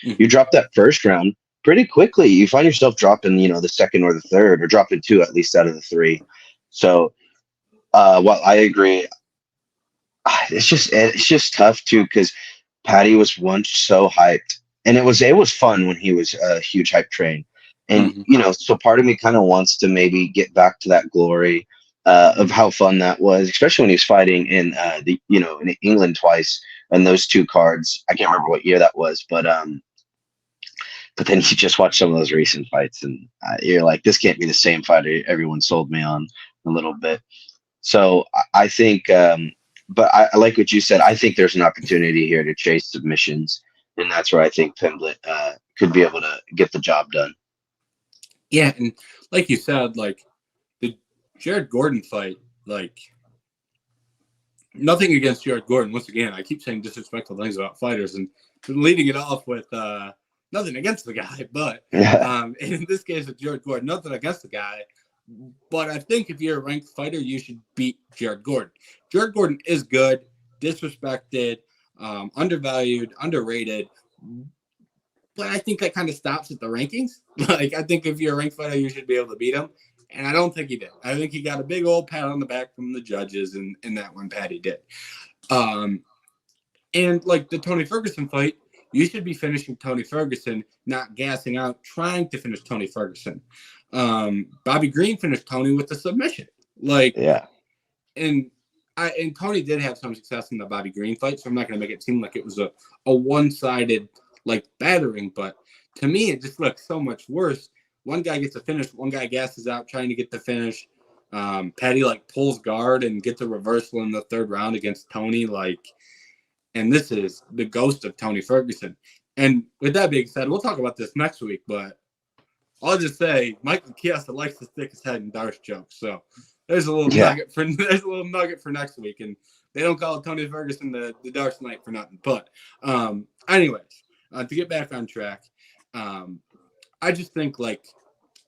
you drop that first round pretty quickly. You find yourself dropping, the second or the third, or dropping 2 at least out of the 3. So, while I agree, it's just tough too, because Paddy was once so hyped, and it was fun when he was a huge hype train, and so part of me kind of wants to maybe get back to that glory of how fun that was, especially when he was fighting in in England twice, and those 2 cards. I can't remember what year that was, but then you just watch some of those recent fights, and you're like, this can't be the same fighter everyone sold me on a little bit. So I think, but I like what you said. I think there's an opportunity here to chase submissions, and that's where I think Pimblett could be able to get the job done. Yeah, and like you said, like the Jared Gordon fight, like nothing against Jared Gordon. Once again, I keep saying disrespectful things about fighters and leading it off with nothing against the guy, but in this case with Jared Gordon, nothing against the guy. But I think if you're a ranked fighter, you should beat Jared Gordon. Jared Gordon is good, disrespected, undervalued, underrated. But I think that kind of stops at the rankings. Like, I think if you're a ranked fighter, you should be able to beat him. And I don't think he did. I think he got a big old pat on the back from the judges in that one Paddy did. And like the Tony Ferguson fight, you should be finishing Tony Ferguson, not gassing out, trying to finish Tony Ferguson. Bobby Green finished Tony with the submission. And Tony did have some success in the Bobby Green fight, so I'm not going to make it seem like it was a one-sided like battering, but to me it just looks so much worse. One guy gets a finish, one guy gasses out trying to get the finish. Paddy like pulls guard and gets a reversal in the 3rd round against Tony, and this is the ghost of Tony Ferguson. And with that being said, we'll talk about this next week, but I'll just say Michael Chiesa likes to stick his head in Darce jokes. So there's a little nugget for next week, and They don't call Tony Ferguson the Dark Knight for nothing. But anyways, to get back on track, I just think like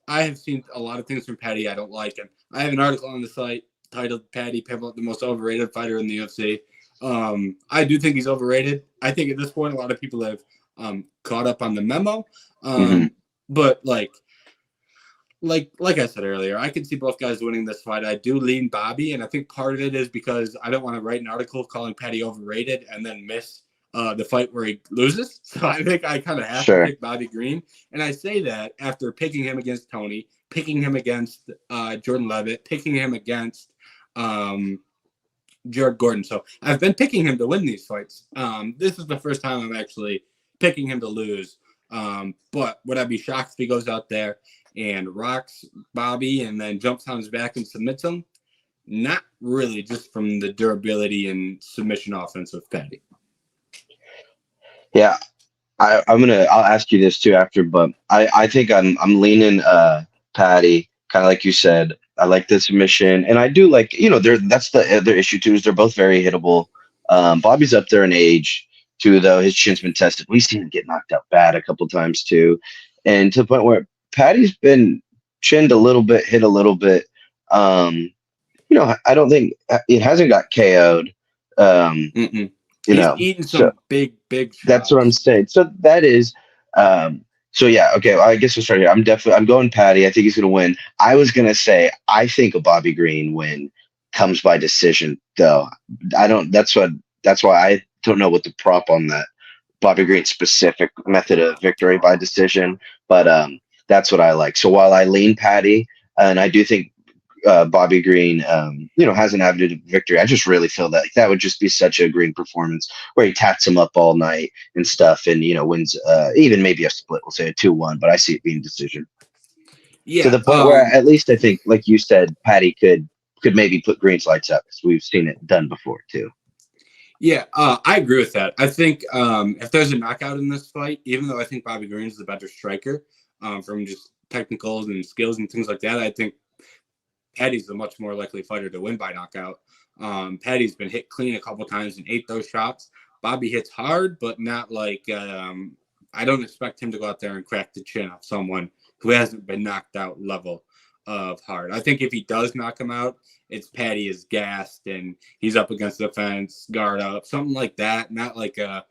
I have seen a lot of things from Paddy I don't like, and I have an article on the site titled "Paddy Pimblett, the most overrated fighter in the UFC." I do think he's overrated. I think at this point a lot of people have caught up on the memo, but like I said earlier, I can see both guys winning this fight. I do lean Bobby, and I think part of it is because I don't want to write an article calling Paddy overrated and then miss the fight where he loses. So I think I kind of have to pick Bobby Green. And I say that after picking him against Tony, picking him against Jordan Levitt, picking him against Jared Gordon. So I've been picking him to win these fights. This is the first time I'm actually picking him to lose. But would I be shocked if he goes out there and rocks Bobby and then jumps on his back and submits him? Not really, just from the durability and submission offense of Paddy. Yeah, I'll ask you this too after, but I think I'm leaning Paddy, kind of like you said. I like the submission, and I do like, that's the other issue too, is they're both very hittable. Bobby's up there in age too, though. His chin's been tested. We've seen him get knocked out bad a couple times too, and to the point where Paddy's been chinned a little bit, hit a little bit. I don't think it hasn't got KO'd. He's eating some big shots. That's what I'm saying. So that is, yeah, okay. Well, I guess we'll start here. I'm going Paddy. I think he's going to win. I was going to say, I think a Bobby Green win comes by decision, though. That's why I don't know what the prop on that Bobby Green specific method of victory by decision, but that's what I like. So while I lean Paddy, and I do think Bobby Green, has an avenue to victory, I just really feel that would just be such a Green performance where he tats him up all night and stuff, and wins even maybe a split. We'll say a 2-1, but I see it being decision. Yeah, to the point where at least I think, like you said, Paddy could maybe put Green's lights up, because we've seen it done before too. Yeah, I agree with that. I think if there's a knockout in this fight, even though I think Bobby Green's the better striker from just technicals and skills and things like that, I think Paddy's the much more likely fighter to win by knockout. Paddy's been hit clean a couple times and ate those shots. Bobby hits hard, but not like I don't expect him to go out there and crack the chin off someone who hasn't been knocked out level of hard. I think if he does knock him out, it's Paddy is gassed and he's up against the fence, guard up, something like that. Not like the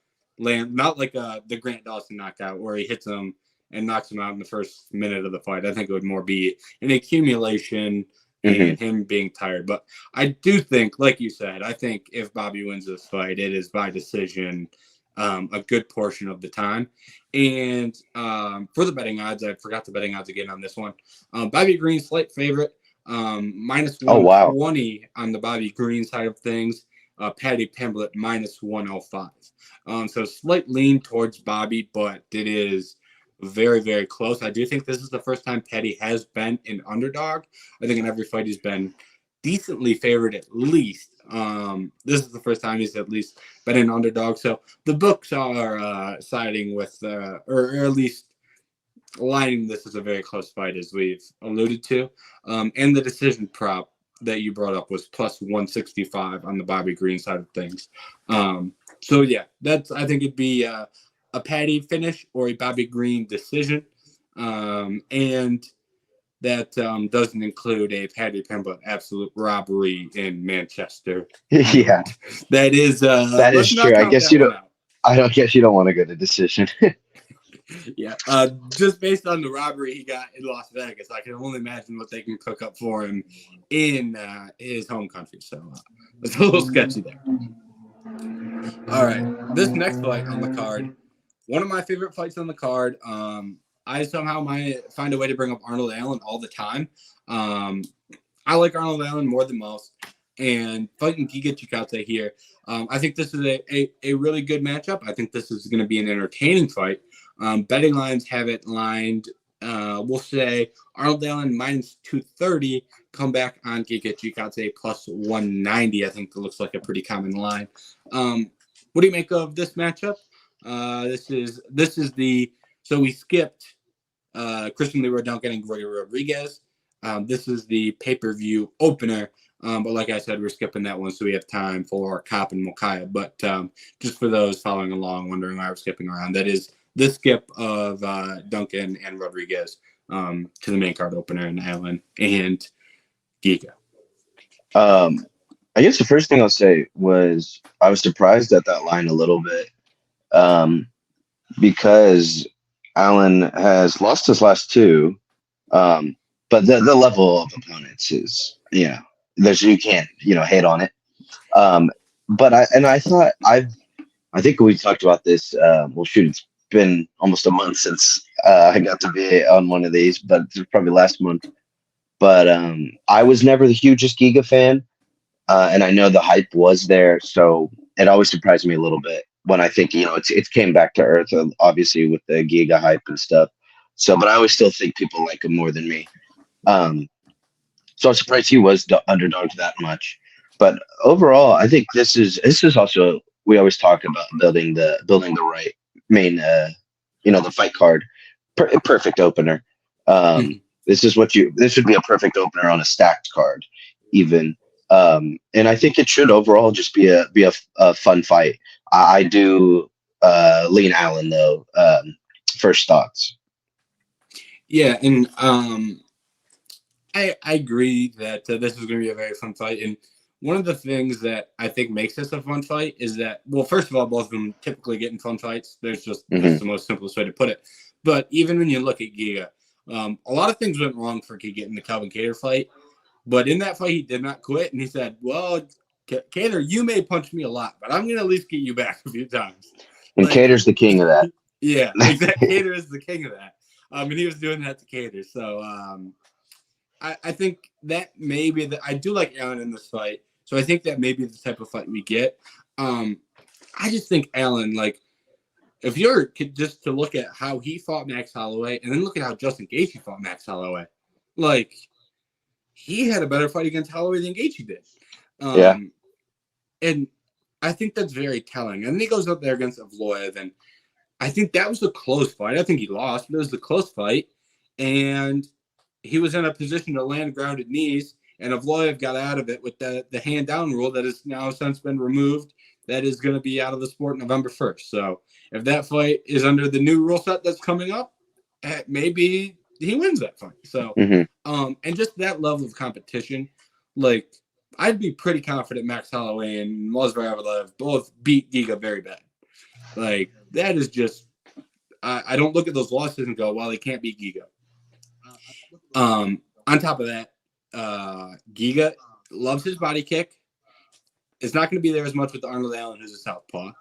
Grant Dawson knockout where he hits him and knocks him out in the first minute of the fight. I think it would more be an accumulation and him being tired. But I do think, like you said, I think if Bobby wins this fight, it is by decision a good portion of the time. And for the betting odds, I forgot the betting odds again on this one. Bobby Green, slight favorite, minus 120 on the Bobby Green side of things. Paddy Pimblett, minus 105. So slight lean towards Bobby, but it is very, very close. I do think this is the first time Paddy has been an underdog. I think in every fight he's been decently favored at least. This is the first time he's at least been an underdog. So the books are siding with, or at least lining this as a very close fight, as we've alluded to. And the decision prop that you brought up was plus 165 on the Bobby Green side of things. So yeah, I think it'd be a Paddy finish or a Bobby Green decision. And that doesn't include a Paddy Pimblett absolute robbery in Manchester. Yeah, that is true. I guess you don't want to go to decision. Yeah, just based on the robbery he got in Las Vegas, I can only imagine what they can cook up for him in his home country. So it's a little sketchy there. All right, this next fight on the card, one of my favorite fights on the card. I somehow might find a way to bring up Arnold Allen all the time. I like Arnold Allen more than most. And fighting Giga Chikadze here, I think this is a really good matchup. I think this is going to be an entertaining fight. Betting lines have it lined, we'll say Arnold Allen minus 230, come back on Giga Chikadze plus 190. I think that looks like a pretty common line. What do you make of this matchup? So we skipped Christian Lee Rodon getting Roy Rodriguez. This is the pay-per-view opener. But like I said, we're skipping that one so we have time for Kape and Mokaev. But just for those following along, wondering why we're skipping around, that is the skip of Duncan and Rodriguez to the main card opener and Allen and Giga. I guess the first thing I'll say was I was surprised at that line a little bit because Allen has lost his last two, but the level of opponents is, there's you can't hate on it. But I think we talked about this. Well, shoot, it's been almost a month since I got to be on one of these, but it was probably last month. But I was never the hugest Giga fan, and I know the hype was there, so it always surprised me a little bit when I think it's came back to earth, obviously with the Giga hype and stuff. So, but I always still think people like him more than me. So I'm surprised he was underdogged that much. But overall, I think this is also, we always talk about building the right main the fight card, perfect opener. This should be a perfect opener on a stacked card, even. And I think it should overall just be a fun fight. I do lean Allen though. First thoughts. Yeah, and I agree that this is going to be a very fun fight. And one of the things that I think makes this a fun fight is that, well, first of all, both of them typically get in fun fights. That's the most simplest way to put it. But even when you look at Giga, a lot of things went wrong for Giga in the Calvin Kattar fight. But in that fight, he did not quit. And he said, well, Kattar, you may punch me a lot, but I'm going to at least get you back a few times. And Kattar's the king of that. Yeah, exactly. Kattar is the king of that. And he was doing that to Kattar. So I think that maybe I do like Allen in this fight. So I think that may be the type of fight we get. I just think Allen, if you're just to look at how he fought Max Holloway and then look at how Justin Gaethje fought Max Holloway, he had a better fight against Holloway than Gaethje did. Yeah. And I think that's very telling. And then he goes up there against Evloev, and I think that was a close fight. I think he lost, but it was a close fight. And he was in a position to land grounded knees, and Evloev got out of it with the hand down rule that has now since been removed. That is going to be out of the sport November 1st. So if that fight is under the new rule set that's coming up, maybe he wins that fight. So, and just that level of competition, I'd be pretty confident Max Holloway and Movsar Evloev both beat Giga very bad. That is just, I don't look at those losses and go, well, they can't beat Giga. On top of that, Giga loves his body kick. It's not going to be there as much with Arnold Allen, who's a southpaw.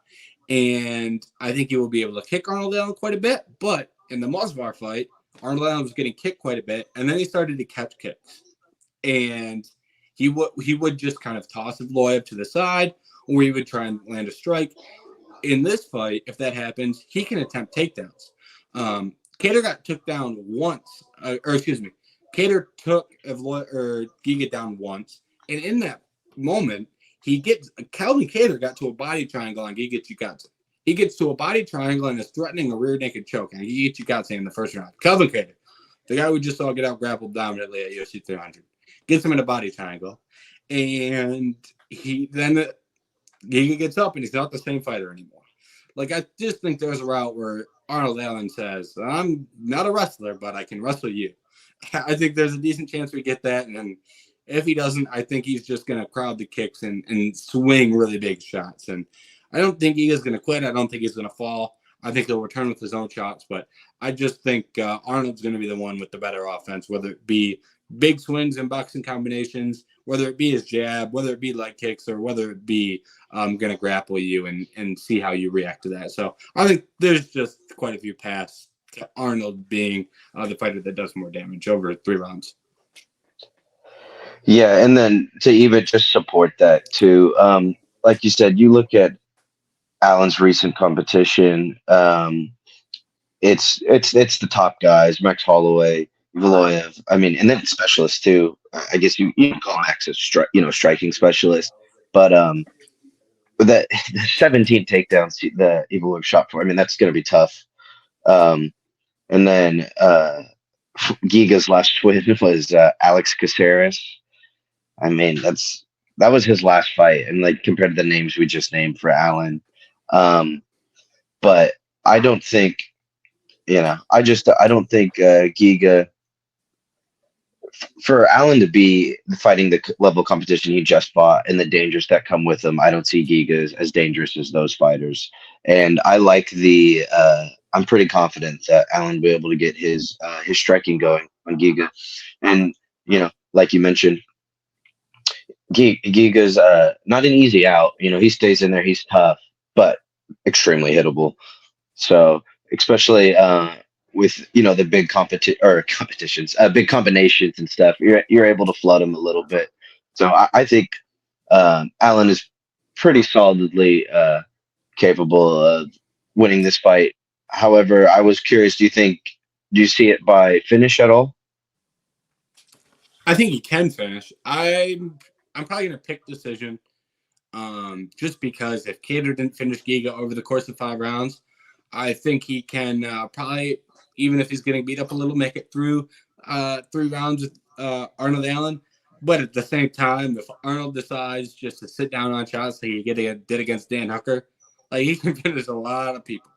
And I think he will be able to kick Arnold Allen quite a bit. But in the Movsar fight, Arnold Allen was getting kicked quite a bit. And then he started to catch kicks. And he would just kind of toss Evloev to the side, or he would try and land a strike. In this fight, if that happens, he can attempt takedowns. Kattar got took down once, Kattar took Giga down once, and in that moment, Calvin Kattar got to a body triangle on Giga Chikadze. He gets to a body triangle and is threatening a rear naked choke on Giga Chikadze in the first round. Calvin Kattar, the guy we just saw get out grappled dominantly at UFC 300, gets him in a body triangle, and Giga gets up and he's not the same fighter anymore. I just think there's a route where Arnold Allen says, I'm not a wrestler, but I can wrestle you. I think there's a decent chance we get that. And if he doesn't, I think he's just going to crowd the kicks and swing really big shots. And I don't think he is going to quit. I don't think he's going to fall. I think he'll return with his own shots. But I just think Arnold's going to be the one with the better offense, whether it be big swings and boxing combinations, whether it be his jab, whether it be leg kicks, or whether it be going to grapple you and see how you react to that. So I think there's just quite a few paths to Arnold being the fighter that does more damage over 3 rounds. Yeah, and then to even just support that too, like you said, you look at Allen's recent competition. It's the top guys: Max Holloway, Evloev. I mean, and then specialists too. I guess you can call Max a striking specialist, but the 17 takedowns that Evloev shot for. I mean, that's going to be tough. And then Giga's last win was Alex Caceres. I mean, that was his last fight, and like compared to the names we just named for Allen, um, but I don't think I don't think Giga for Allen to be fighting the level of competition he just fought and the dangers that come with him. I don't see Giga as dangerous as those fighters, and I like the. I'm pretty confident that Allen will be able to get his striking going on Giga, and like you mentioned, Giga's not an easy out. He stays in there. He's tough, but extremely hittable. So especially with the big competitions, big combinations and stuff, you're able to flood him a little bit. So I think Allen is pretty solidly capable of winning this fight. However, I was curious. Do you see it by finish at all? I think he can finish. I'm probably gonna pick decision. Just because if Kattar didn't finish Giga over the course of 5 rounds, I think he can probably, even if he's getting beat up a little, make it through 3 rounds with Arnold Allen. But at the same time, if Arnold decides just to sit down on shots like he did against Dan Hooker, like he can finish a lot of people.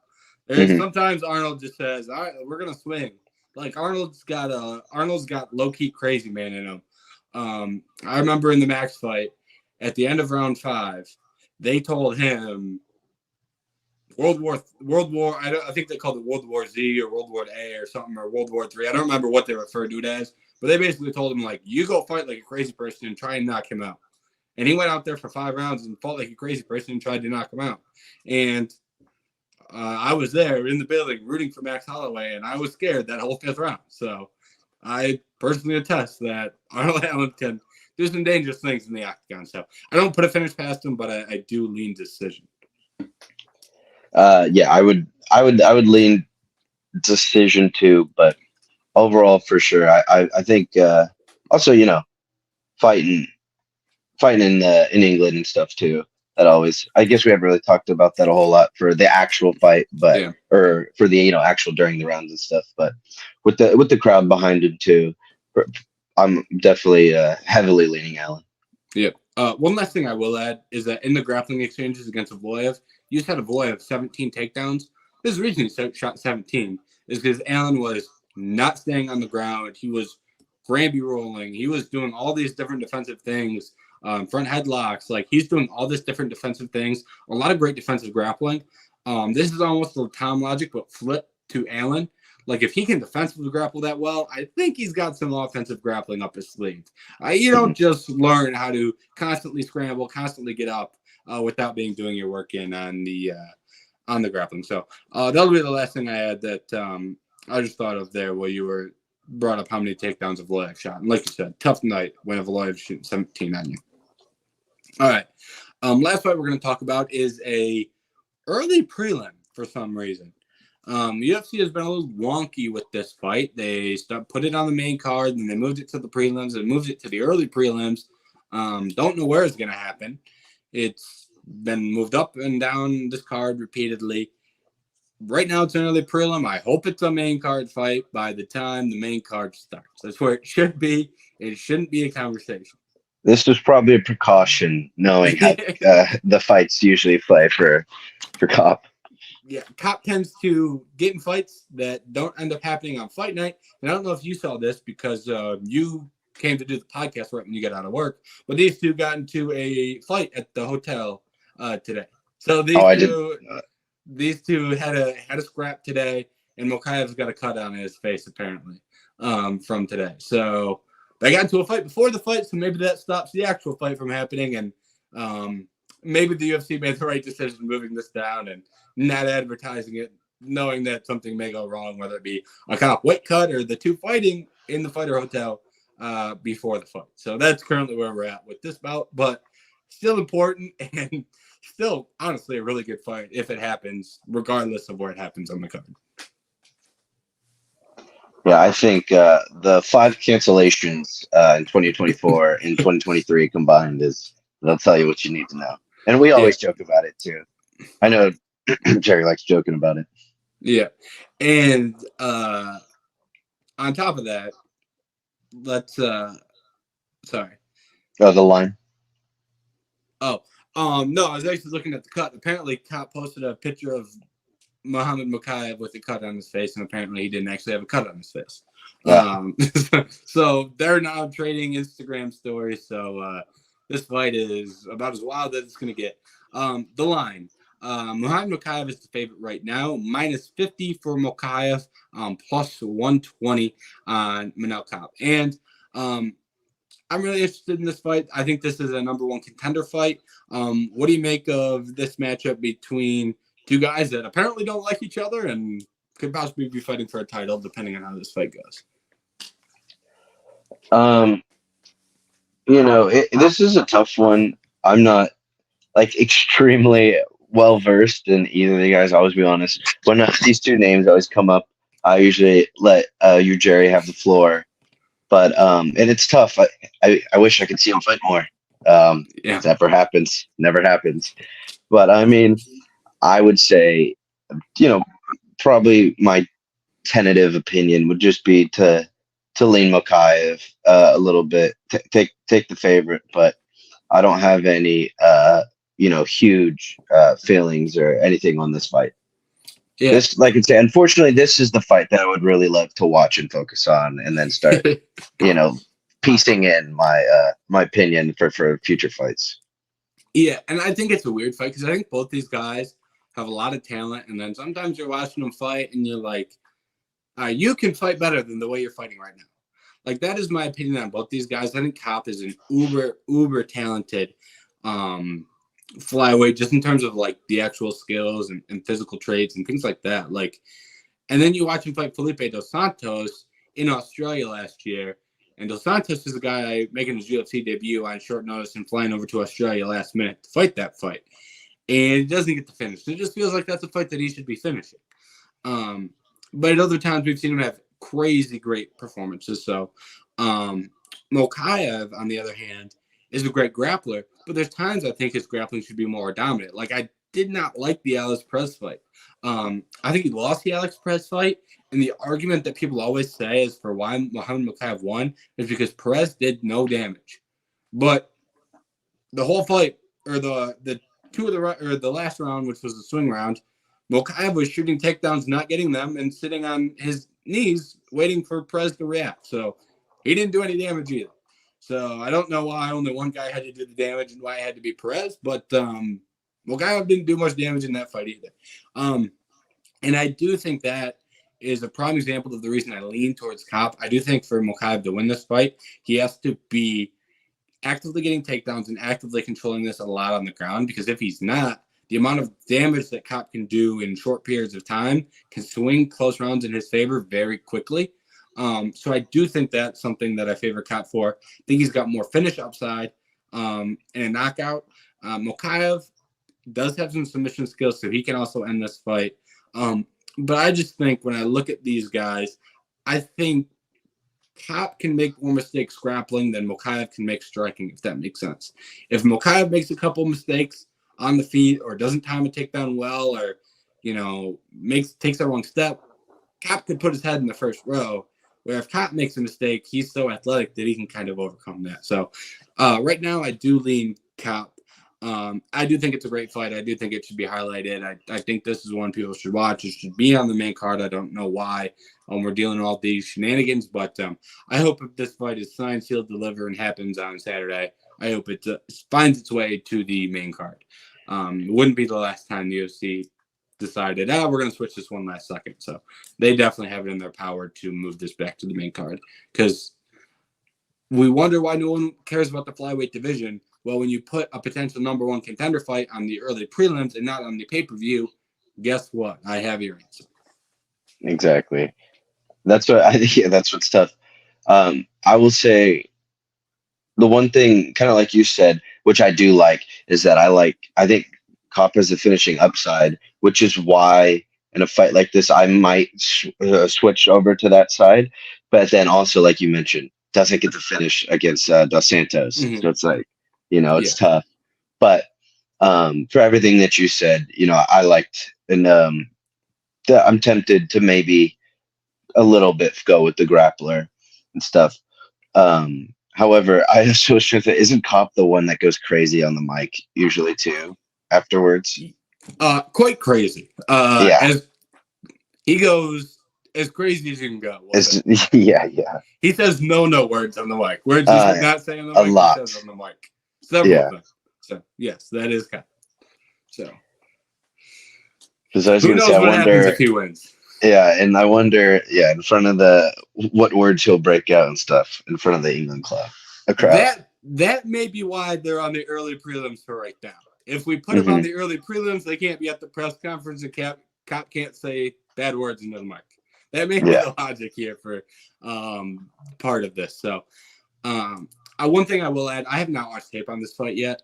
There's sometimes Arnold just says, "All right, we're gonna swing." Like Arnold's got low-key crazy man in him. I remember in the Max fight at the end of round 5, they told him World War. I think they called it World War Z or World War A or something, or World War III. I don't remember what they referred to it as, but they basically told him, like, you go fight like a crazy person and try and knock him out. And he went out there for 5 rounds and fought like a crazy person and tried to knock him out. And I was there in the building rooting for Max Holloway, and I was scared that whole 5th round. So I personally attest that Arnold Allen can do some dangerous things in the octagon. So I don't put a finish past him, but I do lean decision. Yeah, I would lean decision too, but overall for sure, I think also fighting in England and stuff too. That always, I guess we haven't really talked about that a whole lot for the actual fight, but or for the actual during the rounds and stuff. But with the crowd behind him too, I'm definitely heavily leaning Allen. Yep. One last thing I will add is that in the grappling exchanges against Evloev, you just had Evloev 17 takedowns. There's a reason he shot 17 is because Allen was not staying on the ground. He was Granby rolling. He was doing all these different defensive things, front headlocks. Like he's doing all these different defensive things. A lot of great defensive grappling. This is almost the Tom logic, but flip to Allen. Like if he can defensively grapple that well, I think he's got some offensive grappling up his sleeve. You don't just learn how to constantly scramble, constantly get up without doing your work in on the grappling. So that'll be the last thing I had that I just thought of there where you were brought up how many takedowns Evloev shot. And like you said, tough night when Evloev shooting 17 on you. All right. Last fight we're going to talk about is a early prelim for some reason. UFC has been a little wonky with this fight. They put it on the main card, and they moved it to the prelims, and moved it to the early prelims. Don't know where it's going to happen. It's been moved up and down this card repeatedly. Right now, it's an early prelim. I hope it's a main card fight by the time the main card starts. That's where it should be. It shouldn't be a conversation. This was probably a precaution, knowing how the fights usually play for Kape. Yeah, Kape tends to get in fights that don't end up happening on fight night. And I don't know if you saw this because you came to do the podcast right when you got out of work, but these two got into a fight at the hotel today. So these two had a scrap today, and Mokaev's got a cut on his face apparently from today. So they got into a fight before the fight, so maybe that stops the actual fight from happening, and maybe the UFC made the right decision moving this down and not advertising it, knowing that something may go wrong, whether it be a Kape weight cut or the two fighting in the fighter hotel before the fight. So that's currently where we're at with this bout, but still important and still, honestly, a really good fight if it happens, regardless of where it happens on the card. Yeah, I think the 5 cancellations in 2024 and 2023 combined they'll tell you what you need to know. And we always joke about it too. I know Jerry likes joking about it. Yeah. And on top of that, let's sorry. Oh, the line. Oh, no, I was actually looking at the cut. Apparently, Kape posted a picture of Muhammad Mokaev with a cut on his face, and apparently he didn't actually have a cut on his face. Yeah. So they're now trading Instagram stories. So this fight is about as wild as it's going to get. The line. Muhammad Mokaev is the favorite right now, -50 for Mokaev, +120 on Manel Kape. And I'm really interested in this fight. I think this is a number one contender fight. What do you make of this matchup between two guys that apparently don't like each other and could possibly be fighting for a title, depending on how this fight goes? This is a tough one. I'm not extremely well versed in either of the guys. I'll always be honest. When these two names always come up, I usually let you, Jerry, have the floor. But and it's tough. I wish I could see him fight more. Yeah. Never happens. Never happens. But I mean, I would say, probably my tentative opinion would just be to lean Mokaev a little bit, take the favorite, but I don't have any huge feelings or anything on this fight. Yeah. This, like I say, unfortunately, this is the fight that I would really love to watch and focus on, and then start, piecing in my opinion for future fights. Yeah, and I think it's a weird fight because I think both these guys have a lot of talent, and then sometimes you're watching them fight, and you're like, you can fight better than the way you're fighting right now. Like, that is my opinion on both these guys. I think Kape is an uber talented flyweight, just in terms of like the actual skills and physical traits and things like that. Like, and then you watch him fight Felipe dos Santos in Australia last year, and dos Santos is a guy making his UFC debut on short notice and flying over to Australia last minute to fight that fight, and he doesn't get to finish. It just feels like that's a fight that he should be finishing. But at other times we've seen him have crazy great performances. So Mokaev, on the other hand, is a great grappler, but there's times I think his grappling should be more dominant. Like, I did not like the Alex Perez fight. I think he lost the Alex Perez fight, and the argument that people always say is for why Muhammad Mokaev won is because Perez did no damage. But the whole fight, or the last round, which was the swing round, Mokaev was shooting takedowns, not getting them, and sitting on his knees waiting for Perez to react. So he didn't do any damage either. So I don't know why only one guy had to do the damage and why it had to be Perez, but Mokaev didn't do much damage in that fight either. And I do think that is a prime example of the reason I lean towards Kape. I do think for Mokaev to win this fight, he has to be actively getting takedowns and actively controlling this a lot on the ground, because if he's not, the amount of damage that Kape can do in short periods of time can swing close rounds in his favor very quickly. So I do think that's something that I favor Kape for. I think he's got more finish upside and a knockout. Mokaev does have some submission skills, so he can also end this fight. But I just think when I look at these guys, I think Kape can make more mistakes grappling than Mokaev can make striking, if that makes sense. If Mokaev makes a couple mistakes on the feet, or doesn't time a takedown well, or takes a wrong step, Kape could put his head in the first row. Where if Kape makes a mistake, he's so athletic that he can kind of overcome that. So right now, I do lean Kape. I do think it's a great fight. I do think it should be highlighted. I think this is one people should watch. It should be on the main card. I don't know why we're dealing with all these shenanigans, but I hope if this fight is signed, sealed, delivered, and happens on Saturday, I hope it finds its way to the main card. It wouldn't be the last time the UFC decided, we're going to switch this one last second. So they definitely have it in their power to move this back to the main card, because we wonder why no one cares about the flyweight division. Well, when you put a potential number one contender fight on the early prelims and not on the pay-per-view, guess what? I have your answer. Exactly. That's what I think. Yeah, that's what's tough. I will say the one thing, kind of like you said, which I do like, is that I think Kape has the finishing upside, which is why in a fight like this, I might switch over to that side. But then also, like you mentioned, doesn't get to finish against Dos Santos. Mm-hmm. So it's like, it's tough. But for everything that you said, I liked, and I'm tempted to maybe a little bit go with the grappler and stuff. However, I also was sure that isn't Cop the one that goes crazy on the mic usually too afterwards. Quite crazy. Yeah, As he goes as crazy as you can go. it's, yeah, yeah. He says no words on the mic. Words he should not say on the a mic. lot. He says on the mic. Several Yeah. of them. So yes, that is kind. So Because I was who going to knows say, I what happens wonder. if he wins? Yeah, and I wonder, in front of what words he'll break out and stuff in front of the England club, a crowd. That may be why they're on the early prelims for right now. If we put Mm-hmm. them on the early prelims, they can't be at the press conference, and Cop can't say bad words into the mic. That may be the logic here for part of this. So, one thing I will add, I have not watched tape on this fight yet,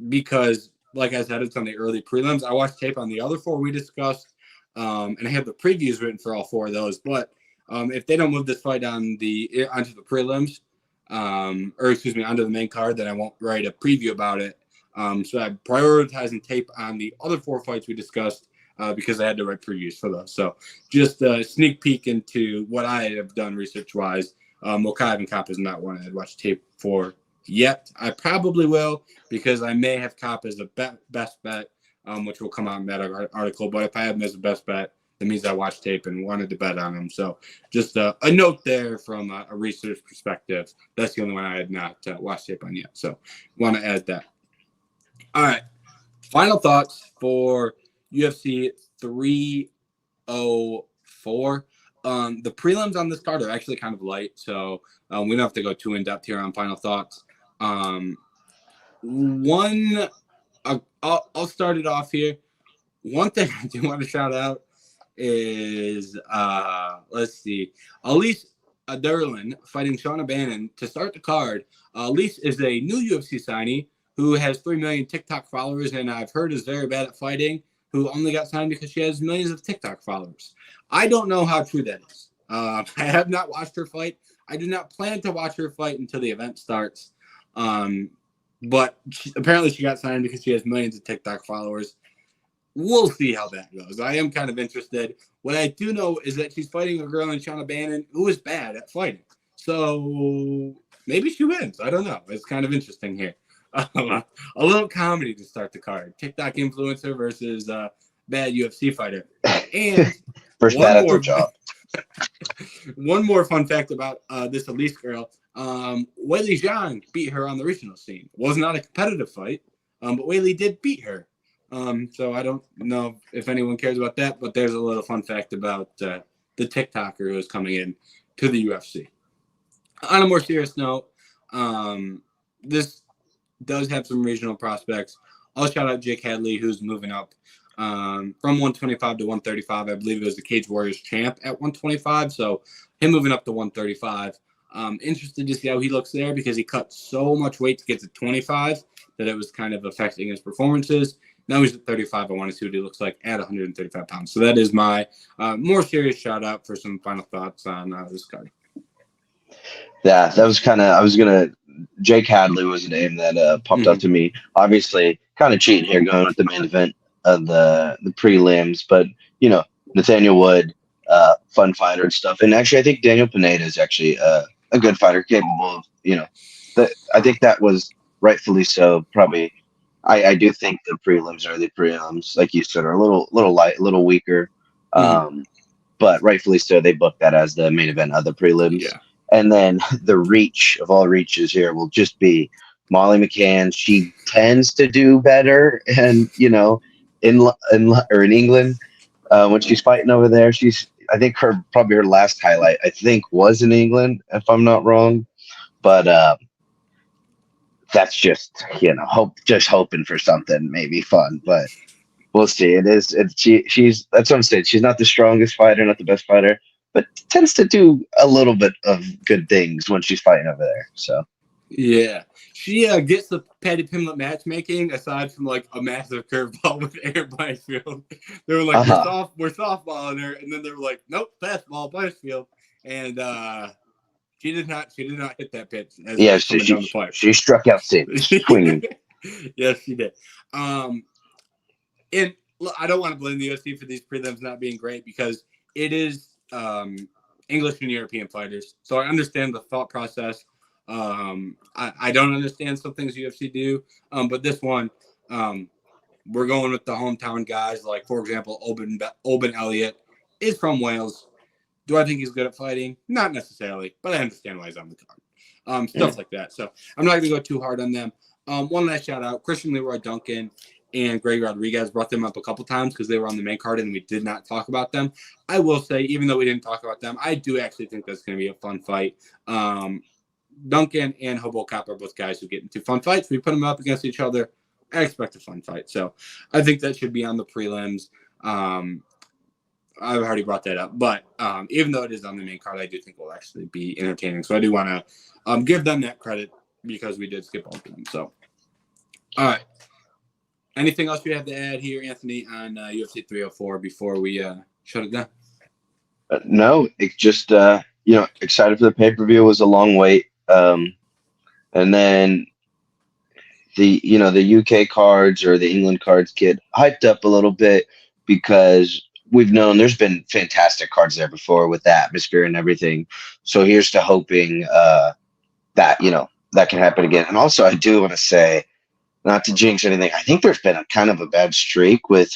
because, like I said, it's on the early prelims. I watched tape on the other 4 we discussed, and I have the previews written for all 4 of those. But if they don't move this fight onto the prelims, onto the main card, then I won't write a preview about it. So I'm prioritizing tape on the other 4 fights we discussed because I had to write previews for those. So just a sneak peek into what I have done research-wise. Mokaev and Kape is not one I'd watched tape for yet. I probably will because I may have Kape as a best bet, which will come out in that article. But if I have him as a best bet, that means I watched tape and wanted to bet on him. So just a note there from a research perspective. That's the only one I had not watched tape on yet. So want to add that. All right. Final thoughts for UFC 304. The prelims on this card are actually kind of light, so we don't have to go too in-depth here on final thoughts. I'll start it off here. One thing I do want to shout out is, let's see, Elise Derlin fighting Shauna Bannon to start the card. Elise is a new UFC signee who has 3 million TikTok followers, and I've heard is very bad at fighting, who only got signed because she has millions of TikTok followers. I don't know how true that is. I have not watched her fight. I do not plan to watch her fight until the event starts. But apparently she got signed because she has millions of TikTok followers. We'll see how that goes. I am kind of interested. What I do know is that she's fighting a girl in Shauna Bannon who is bad at fighting. So maybe she wins. I don't know. It's kind of interesting here. A little comedy to start the card. TikTok influencer versus bad UFC fighter. And first bad at their job. One more fun fact about this Elise girl. Weili Zhang beat her on the regional scene. It was not a competitive fight, but Weili did beat her. So I don't know if anyone cares about that, but there's a little fun fact about the TikToker who is coming in to the UFC. On a more serious note, this does have some regional prospects. I'll shout out Jake Hadley, who's moving up from 125 to 135. I believe it was the Cage Warriors champ at 125. So him moving up to 135. Interested to see how he looks there because he cut so much weight to get to 25 that it was kind of affecting his performances. Now he's at 35. I want to see what he looks like at 135 pounds. So that is my more serious shout out for some final thoughts on this card. Yeah, that was kind of, I was going to, Jake Hadley was a name that popped up to me. Obviously, kind of cheating here going with the main event of the prelims, but, Nathaniel Wood, fun fighter and stuff. And actually, I think Daniel Pineda is actually a good fighter, capable of, I think that was rightfully so. Probably, I do think the prelims are the prelims, like you said, are a little light, a little weaker. But rightfully so, they booked that as the main event of the prelims. Yeah. And then the reach of all reaches here will just be Molly McCann. She tends to do better, and in England when she's fighting over there. I think her last highlight was in England, if I'm not wrong. But that's just just hoping for something maybe fun, but we'll see. She's that's what I'm saying. She's not the strongest fighter, not the best fighter, but tends to do a little bit of good things when she's fighting over there. So yeah, she gets the Paddy Pimblett matchmaking aside from like a massive curveball with Air Byfield. They were like, we're softballing her, and then they were like, nope, fastball Byfield, and she did not hit that pitch. She struck out swinging. Yes, she did. And look, I don't want to blame the UFC for these prelims not being great because it is English and European fighters, so I understand the thought process. I don't understand some things UFC do, but this one, we're going with the hometown guys. Like, for example, Oban Elliott is from Wales. Do I think he's good at fighting? Not necessarily, but I understand why he's on the card. Stuff like that. So I'm not going to go too hard on them. One last shout out, Christian Leroy Duncan and Greg Rodriguez, brought them up a couple times because they were on the main card and we did not talk about them. I will say, even though we didn't talk about them, I do actually think that's going to be a fun fight. Duncan and Hobo Kape are both guys who get into fun fights. We put them up against each other. I expect a fun fight. So I think that should be on the prelims. I've already brought that up. But even though it is on the main card, I do think it will actually be entertaining. So I do want to give them that credit because we did skip all of them. So, all right. Anything else you have to add here, Anthony, on UFC 304 before we shut it down? No, it just, excited for the pay-per-view. It was a long wait. And then the UK cards or the England cards get hyped up a little bit because we've known there's been fantastic cards there before with the atmosphere and everything. So here's to hoping that can happen again. And also, I do want to say, not to jinx anything, I think there's been a kind of a bad streak with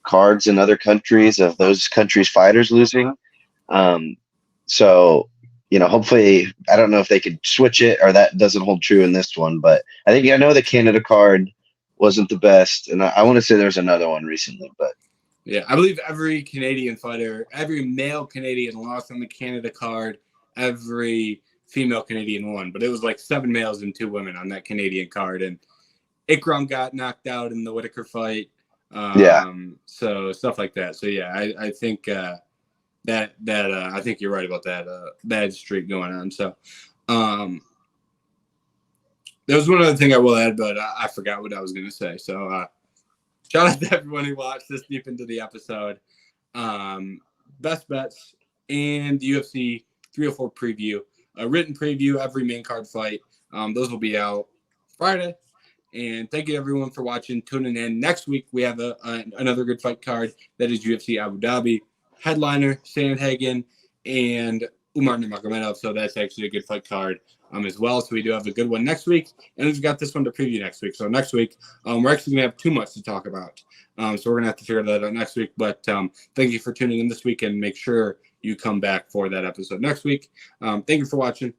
cards in other countries of those countries' fighters losing. So, hopefully, I don't know if they could switch it or that doesn't hold true in this one. But I know the Canada card wasn't the best. And I want to say there's another one recently. But yeah, I believe every Canadian fighter, every male Canadian lost on the Canada card, every female Canadian won. But it was like 7 males and 2 women on that Canadian card. And Ikram got knocked out in the Whitaker fight. So stuff like that. So yeah, I think I think you're right about that bad streak going on. So there was one other thing I will add, but I forgot what I was going to say. So shout out to everyone who watched this deep into the episode. Best bets and UFC 304 preview, a written preview, every main card fight. Those will be out Friday. And thank you, everyone, for watching, tuning in. Next week, we have another good fight card. That is UFC Abu Dhabi. Headliner, Sandhagen, and Umar Nurmagomedov. So that's actually a good fight card as well. So we do have a good one next week. And we've got this one to preview next week. So next week, we're actually going to have too much to talk about. So we're going to have to figure that out next week. But thank you for tuning in this week, and make sure you come back for that episode next week. Thank you for watching.